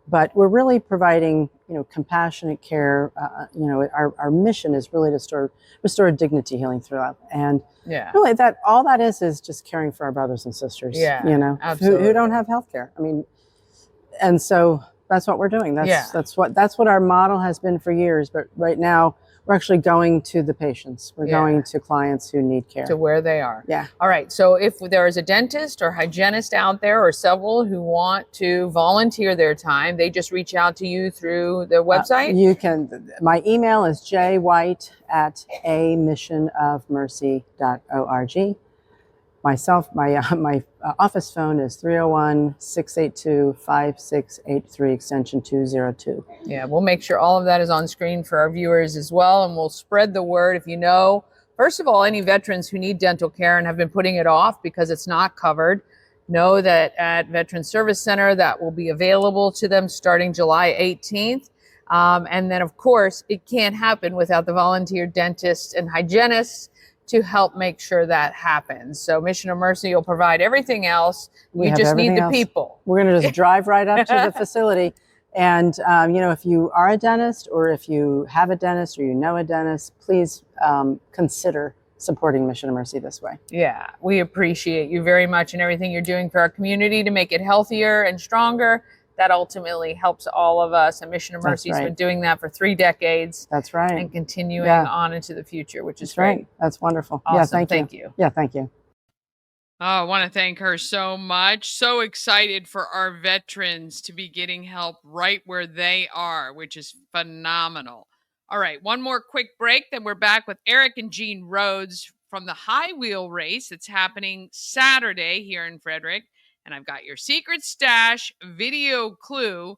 I: But we're really providing, compassionate care. Our mission is really to restore dignity, healing throughout. And really all that is just caring for our brothers and sisters, who don't have health care. I mean, and so that's what we're doing. That's what our model has been for years. But right now We're actually going to the patients. We're going to clients who need care.
H: To where they are.
I: Yeah.
H: All right. So if there is a dentist or hygienist out there or several who want to volunteer their time, they just reach out to you through the website?
I: You can. My email is jwhite@amissionofmercy.org. My office phone is 301-682-5683, extension 202.
H: Yeah, we'll make sure all of that is on screen for our viewers as well, and we'll spread the word. If you know, first of all, any veterans who need dental care and have been putting it off because it's not covered, know that at Veterans Service Center that will be available to them starting July 18th. And then, of course, it can't happen without the volunteer dentists and hygienists to help make sure that happens. So Mission of Mercy will provide everything else. You just need the people.
I: We're going to just drive right up to the facility. And, if you are a dentist or if you have a dentist or you know a dentist, please consider supporting Mission of Mercy this way.
H: Yeah, we appreciate you very much and everything you're doing for our community to make it healthier and stronger. That ultimately helps all of us. And Mission of Mercy has been doing that for 3 decades.
I: That's right.
H: And continuing on into the future, which is great.
I: Right. That's wonderful.
H: Awesome.
I: Yeah,
H: thank you.
I: Yeah, thank you.
A: Oh, I want to thank her so much. So excited for our veterans to be getting help right where they are, which is phenomenal. All right, one more quick break, then we're back with Eric and Jean Rhodes from the High Wheel Race that's happening Saturday here in Frederick. And I've got your secret stash video clue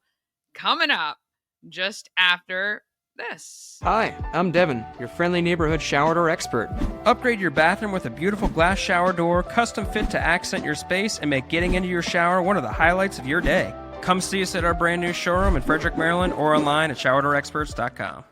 A: coming up just after this.
J: Hi, I'm Devin, your friendly neighborhood shower door expert. Upgrade your bathroom with a beautiful glass shower door, custom fit to accent your space and make getting into your shower one of the highlights of your day. Come see us at our brand new showroom in Frederick, Maryland, or online at showerdoorexperts.com.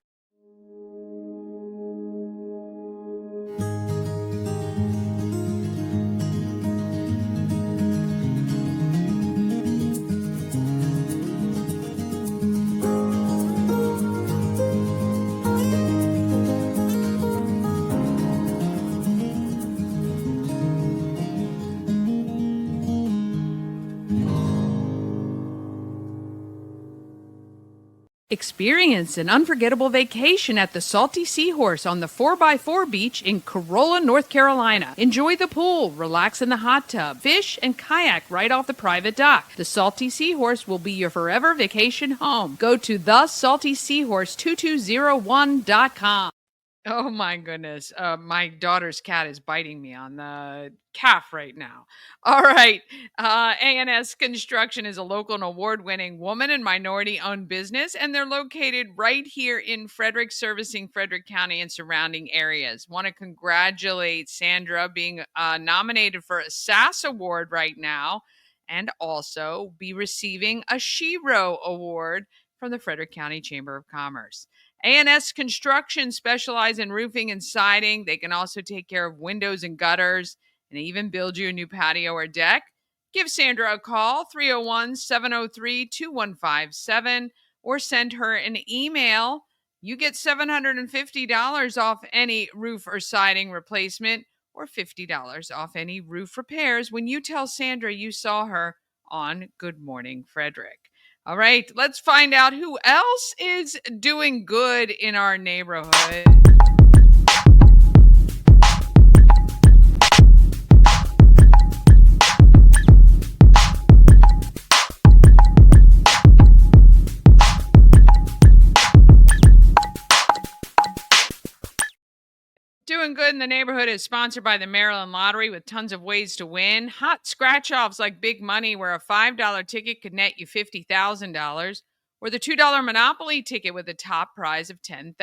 A: Experience an unforgettable vacation at the Salty Seahorse on the 4x4 beach in Corolla, North Carolina. Enjoy the pool, relax in the hot tub, fish, and kayak right off the private dock. The Salty Seahorse will be your forever vacation home. Go to thesaltyseahorse2201.com. Oh my goodness. My daughter's cat is biting me on the calf right now. All right. ANS Construction is a local and award-winning woman and minority-owned business, and they're located right here in Frederick, servicing Frederick County and surrounding areas. Want to congratulate Sandra being nominated for a SAS Award right now, and also be receiving a SHERO Award from the Frederick County Chamber of Commerce. ANS Construction specialize in roofing and siding. They can also take care of windows and gutters and even build you a new patio or deck. Give Sandra a call, 301-703-2157, or send her an email. You get $750 off any roof or siding replacement or $50 off any roof repairs when you tell Sandra you saw her on Good Morning Frederick. All right, let's find out who else is doing good in our neighborhood. Doing Good in the Neighborhood is sponsored by the Maryland Lottery with tons of ways to win. Hot scratch-offs like Big Money, where a $5 ticket could net you $50,000, or the $2 Monopoly ticket with a top prize of $10,000.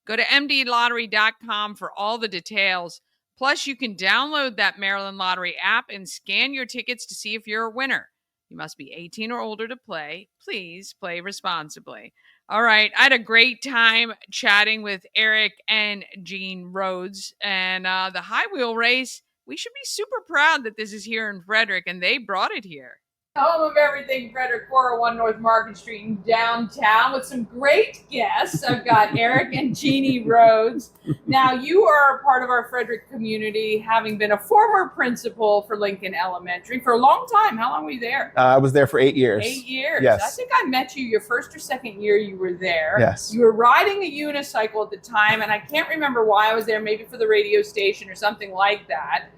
A: Go to mdlottery.com for all the details. Plus, you can download that Maryland Lottery app and scan your tickets to see if you're a winner. You must be 18 or older to play. Please play responsibly. All right. I had a great time chatting with Eric and Jean Rhodes, and the High Wheel Race. We should be super proud that this is here in Frederick, and they brought it here. Home of everything, Frederick, 401 North Market Street in downtown with some great guests. I've got Eric and Jeannie Rhodes. Now, you are a part of our Frederick community, having been a former principal for Lincoln Elementary for a long time. How long were you there?
K: I was there for 8 years.
A: 8 years.
K: Yes.
A: I think I met you your first or second year you were there.
K: Yes.
A: You were riding a unicycle at the time, and I can't remember why I was there, maybe for the radio station or something like that.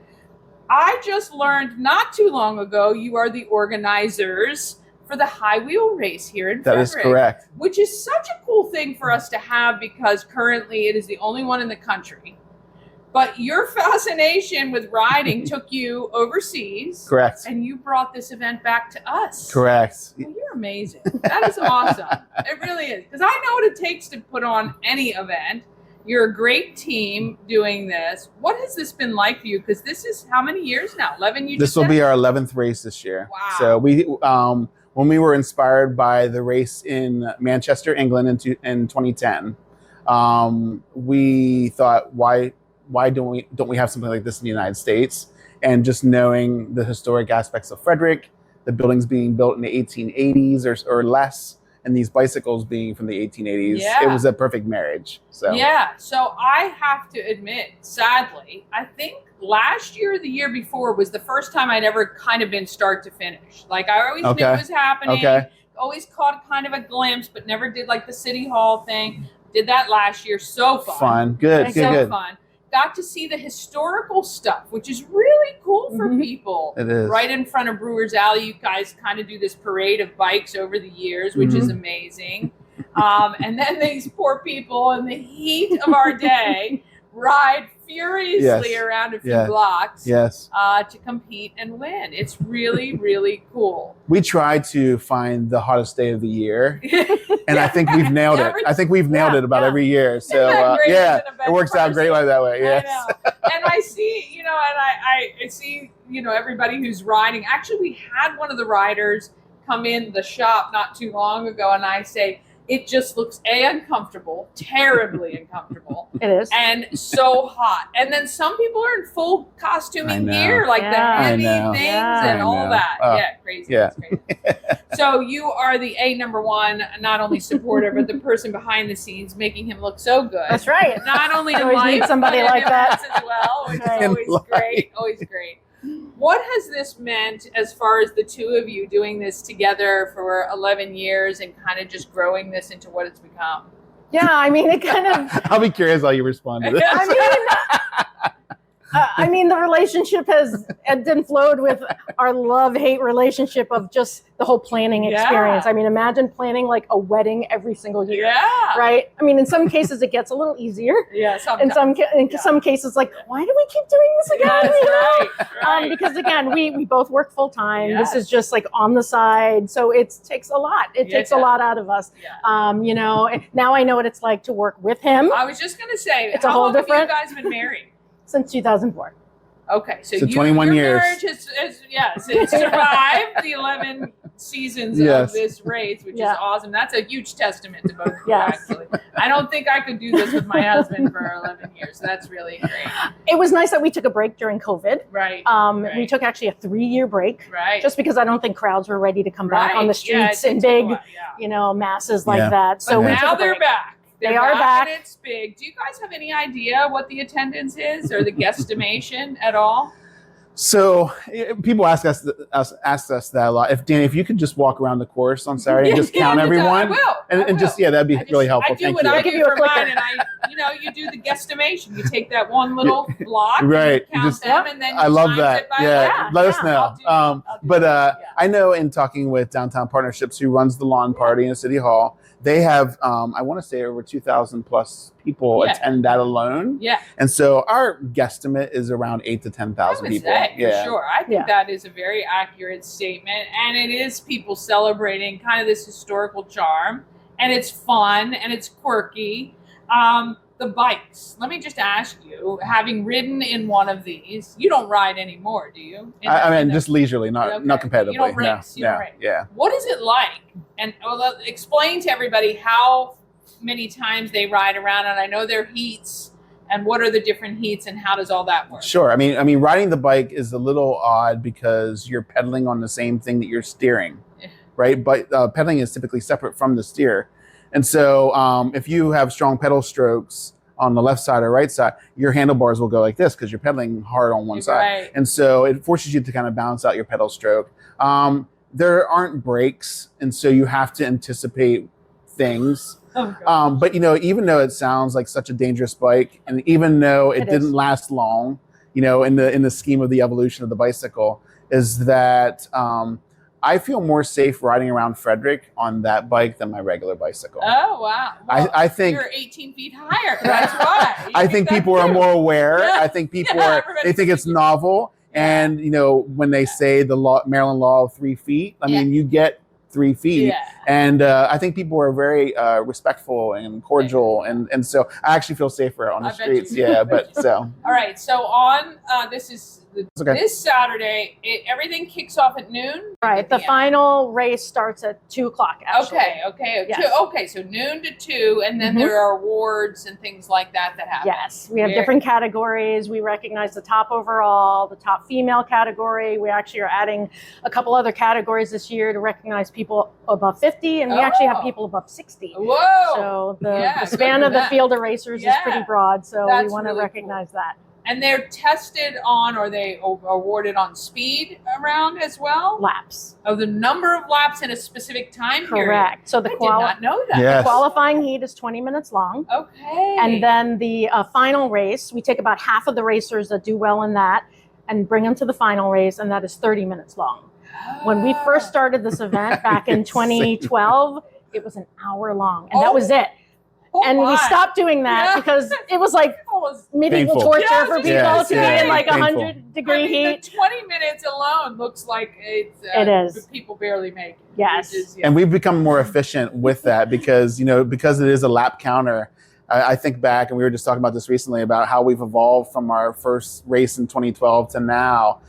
A: I just learned not too long ago you are the organizers for the high wheel race here in Frederick.
K: That is correct.
A: Which is such a cool thing for us to have because currently it is the only one in the country. But your fascination with riding took you overseas.
K: Correct.
A: And you brought this event back to us.
K: Correct.
A: Well, you're amazing. That is awesome. It really is. Because I know what it takes to put on any event. You're a great team doing this. What has this been like for you? Because this is how many years now? 11 you
K: This will be our 11th race this year.
A: Wow.
K: So we, when we were inspired by the race in Manchester, England in 2010, we thought, why don't we have something like this in the United States? And just knowing the historic aspects of Frederick, the buildings being built in the 1880s or less, and these bicycles being from the 1880s,
A: Yeah.
K: it was a perfect marriage. So
A: Yeah. So I have to admit, sadly, I think last year or the year before was the first time I'd ever kind of been start to finish. Like I always knew it was happening.
K: Okay.
A: Always caught kind of a glimpse, but never did like the City Hall thing. Did that last year. So fun.
K: Good.
A: So fun. Got to see the historical stuff, which is really cool for people.
K: It is.
A: Right in front of Brewers Alley, you guys kind of do this parade of bikes over the years, which is amazing. And then these poor people in the heat of our day ride furiously around a few blocks to compete and win. It's really, really cool.
K: We try to find the hottest day of the year, and I think we've nailed it. I think we've nailed it about every year. So it works out great like that way. Yes.
A: I know. And I see, and I see, everybody who's riding. Actually, we had one of the riders come in the shop not too long ago, and I say, it just looks uncomfortable, terribly uncomfortable.
L: It is.
A: And so hot. And then some people are in full costuming gear, like the heavy things and all that. Crazy.
K: Yeah.
A: Crazy. So you are the number one, not only supporter, but the person behind the scenes making him look so good.
L: That's right.
A: Not only in
L: Always
A: life,
L: need somebody
A: but in
L: like that.
A: events as well, which is always great. Always great. What has this meant as far as the two of you doing this together for 11 years and kind of just growing this into what it's become?
L: Yeah, I mean, it kind of...
K: I'll be curious how you respond to this.
L: I mean, the relationship has ebbed and flowed with our love-hate relationship of just the whole planning experience. I mean, imagine planning like a wedding every single year, right? I mean, in some cases it gets a little easier.
A: Yeah,
L: in some cases, like, why do we keep doing this again?
A: Right.
L: Because again, we both work full time. Yes. This is just like on the side, so it takes a lot. It takes a lot out of us. Yeah. Now I know what it's like to work with him.
A: I was just gonna say,
L: it's a whole different.
A: Have you guys been married?
L: Since 2004.
A: Okay, so
K: 21
A: your
K: years.
A: marriage has survived the 11 seasons of this race, which is awesome. That's a huge testament to both of you, actually. I don't think I could do this with my husband for 11 years. That's really great.
L: It was nice that we took a break during COVID.
A: Right.
L: We took actually a 3-year break.
A: Right.
L: Just because I don't think crowds were ready to come back on the streets in big, masses like that. So
A: now they're back.
L: They are back.
A: And it's big. Do you guys have any idea what the attendance is or the guesstimation at all?
K: So people ask us that a lot. If you could just walk around the course on Saturday and just count everyone,
A: I will.
K: that'd be really helpful.
A: I do what I do for mine, and you do the guestimation. You take that one little block,
K: right?
A: And you count them, and then
K: I love that. Let us know. I know in talking with Downtown Partnerships, who runs the lawn party in City Hall, they have, I want to say, over 2,000 plus people attend that alone.
A: Yeah.
K: And so our guesstimate is around 8,000 to 10,000 people.
A: For sure. I think that is a very accurate statement. And it is people celebrating kind of this historical charm. And it's fun and it's quirky. The bikes. Let me just ask you, having ridden in one of these, you don't ride anymore, do you?
K: Just leisurely, not competitively.
A: You don't race.
K: Yeah.
A: What is it like? And explain to everybody how many times they ride around. And I know they're heats. And what are the different heats and how does all that work?
K: Sure. I mean, riding the bike is a little odd because you're pedaling on the same thing that you're steering, right? But pedaling is typically separate from the steer. And so if you have strong pedal strokes on the left side or right side, your handlebars will go like this because you're pedaling hard on one side.
A: Right.
K: And so it forces you to kind of balance out your pedal stroke. There aren't brakes, and so you have to anticipate things. But even though it sounds like such a dangerous bike, and even though it didn't last long, in the scheme of the evolution of the bicycle, is that I feel more safe riding around Frederick on that bike than my regular bicycle.
A: Oh, wow. Well,
K: I think
A: you're 18 feet higher. That's why.
K: I think people are more aware.
A: Yeah.
K: I think people they think it's novel. Yeah. And when they say the Maryland law of 3 feet, I mean, you get 3 feet. Yeah. And I think people are very respectful and cordial, and so I actually feel safer on the streets. Yeah, but so.
A: All right, so on this Saturday, everything kicks off at noon.
L: Right, the final race starts at 2:00. Actually.
A: Okay.
L: Yes.
A: So noon to 2, and then there are awards and things like that happen.
L: Yes, we have different categories. We recognize the top overall, the top female category. We actually are adding a couple other categories this year to recognize people above 50, and we actually have people above 60.
A: Whoa!
L: So the span of the field of racers is pretty broad, so we want to recognize that.
A: And they're tested on, or they awarded on speed around as well?
L: Laps.
A: Oh, the number of laps in a specific time period.
L: Correct. So
A: I did not know that.
K: Yes.
L: The qualifying heat is 20 minutes long.
A: Okay.
L: And then the final race, we take about half of the racers that do well in that and bring them to the final race, and that is 30 minutes long. When we first started this event back in 2012, it was an hour long, and that was it. And we stopped doing that because it was like medieval torture for people to be in like 100-degree heat.
A: The 20 minutes alone looks like it is. People barely make it.
L: Yes.
K: And we've become more efficient with that because it is a lap counter. I think back, and we were just talking about this recently, about how we've evolved from our first race in 2012 to now.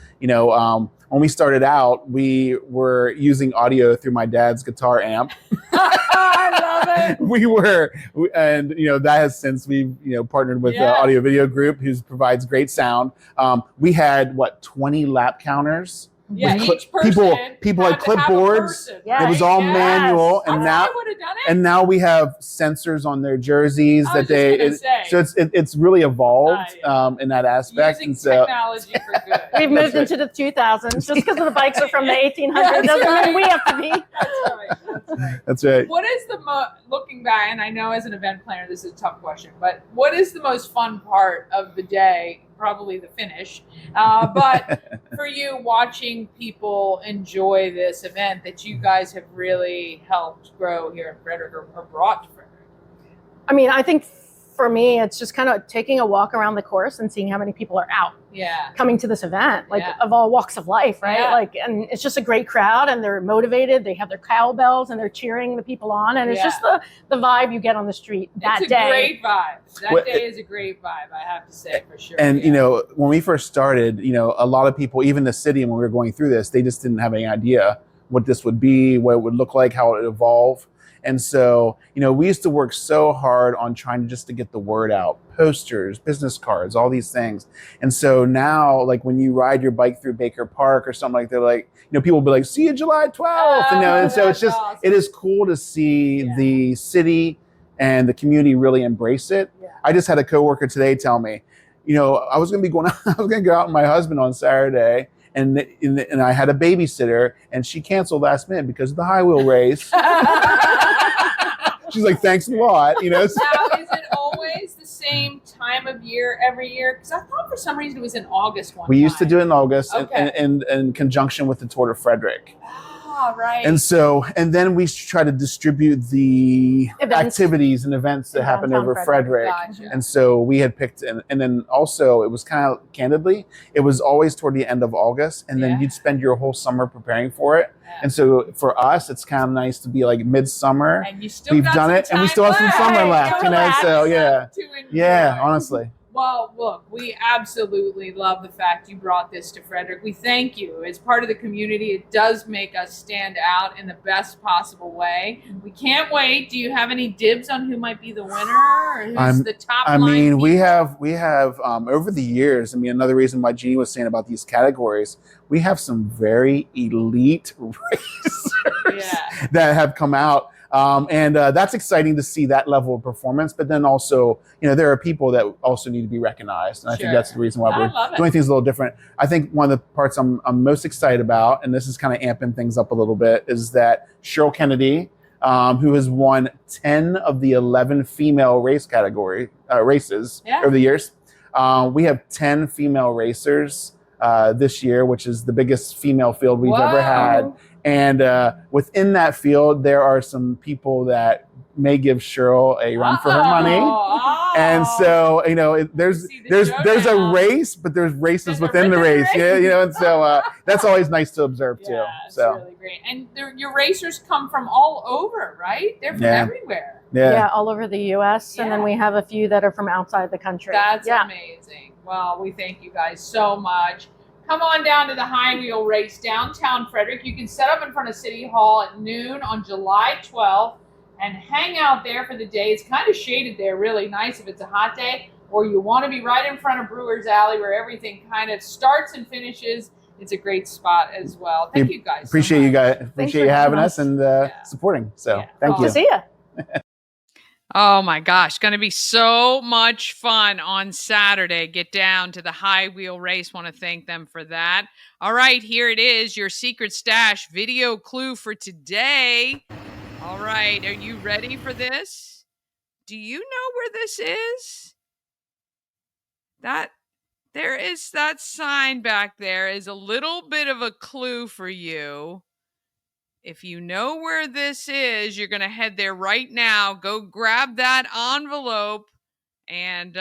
K: When we started out, we were using audio through my dad's guitar amp.
A: I love
K: it. That has since we've partnered with the Audio Video Group, who provides great sound. We had 20 lap counters.
A: Yeah, each person
K: people had clipboards. It was all manual, and now we have sensors on their jerseys so it's really evolved in that aspect.
A: Using technology for good.
L: We've moved into the 2000s just because of the bikes are from the 1800s. Doesn't mean we have to be.
K: That's right.
A: What is looking back? And I know as an event planner, this is a tough question, but what is the most fun part of the day? Probably the finish, but for you, watching people enjoy this event that you guys have really helped grow here in Frederick or brought to Frederick.
L: I mean, I think for me, it's just kind of taking a walk around the course and seeing how many people are out. Coming to this event, of all walks of life, right? And it's just a great crowd, and they're motivated. They have their cowbells, and they're cheering the people on, and it's just the vibe you get on the street that day.
A: It's a great vibe. That day is a great vibe, I have to say, for sure.
K: And when we first started, a lot of people, even the city, when we were going through this, they just didn't have any idea what this would be, what it would look like, how it would evolve. And so, we used to work so hard on trying to get the word out, posters, business cards, all these things. And so now, when you ride your bike through Baker Park or something like that, people will be like, see you July 12th. And so it's just, awesome. It is cool to see the city and the community really embrace it. I just had a coworker today tell me, I was going to go out with my husband on Saturday. And I had a babysitter, and she canceled last minute because of the high wheel race. She's like, thanks a lot.
A: Now, is it always the same time of year every year? Because I thought for some reason it was in August one time.
K: We used to do it in August in conjunction with the Tour de Frederick.
A: Right.
K: And then we try to distribute the activities and events that happen over Frederick.
A: Gotcha.
K: And so we had picked, and then also it was kind of candidly, it was always toward the end of August, and then you'd spend your whole summer preparing for it. And so for us, it's kind of nice to be like midsummer.
A: And you still
K: We've done it, and we still have some summer left. So honestly.
A: Well, look, we absolutely love the fact you brought this to Frederick. We thank you. As part of the community, it does make us stand out in the best possible way. We can't wait. Do you have any dibs on who might be the winner, or who's the top line?
K: I mean,
A: people?
K: we have over the years. I mean, another reason why Jeannie was saying about these categories, we have some very elite racers that have come out. And that's exciting to see that level of performance. But then also, there are people that also need to be recognized. And I think that's the reason why we're doing things a little different. I think one of the parts I'm most excited about, and this is kind of amping things up a little bit, is that Cheryl Kennedy, who has won 10 of the 11 female races over the years. We have 10 female racers this year, which is the biggest female field we've ever had. And within that field, there are some people that may give Cheryl a run for her money. And so, there's a race, but there's races within the race. Yeah, and so that's always nice to observe too. So
A: really great. And your racers come from all over, right? They're from everywhere.
L: Yeah, all over the U.S. And then we have a few that are from outside the country.
A: That's amazing. Well, we thank you guys so much. Come on down to the High Wheel Race downtown Frederick. You can set up in front of City Hall at noon on July 12th and hang out there for the day. It's kind of shaded there, really nice if it's a hot day, or you want to be right in front of Brewers Alley where everything kind of starts and finishes. It's a great spot as well. Thank you guys.
K: Appreciate you guys. Appreciate you having us and supporting. So thank you.
L: Good to see you.
A: Oh my gosh, going to be so much fun on Saturday. Get down to the High Wheel Race. Want to thank them for that. All right, here it is, your Secret Stash video clue for today. All right, are you ready for this? Do you know where this is? There is that sign back there is a little bit of a clue for you. If you know where this is, you're going to head there right now. Go grab that envelope and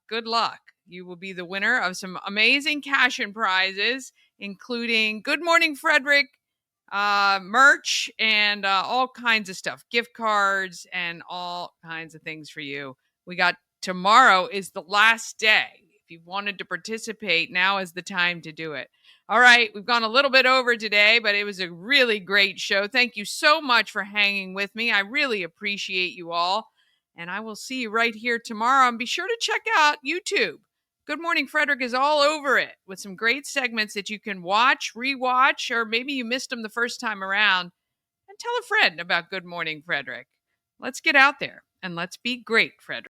A: good luck. You will be the winner of some amazing cash and prizes, including Good Morning Frederick merch and all kinds of stuff, gift cards and all kinds of things for you. We got tomorrow is the last day. If you wanted to participate, now is the time to do it. All right, we've gone a little bit over today, but it was a really great show. Thank you so much for hanging with me. I really appreciate you all. And I will see you right here tomorrow. And be sure to check out YouTube. Good Morning Frederick is all over it with some great segments that you can watch, rewatch, or maybe you missed them the first time around. And tell a friend about Good Morning Frederick. Let's get out there and let's be great, Frederick.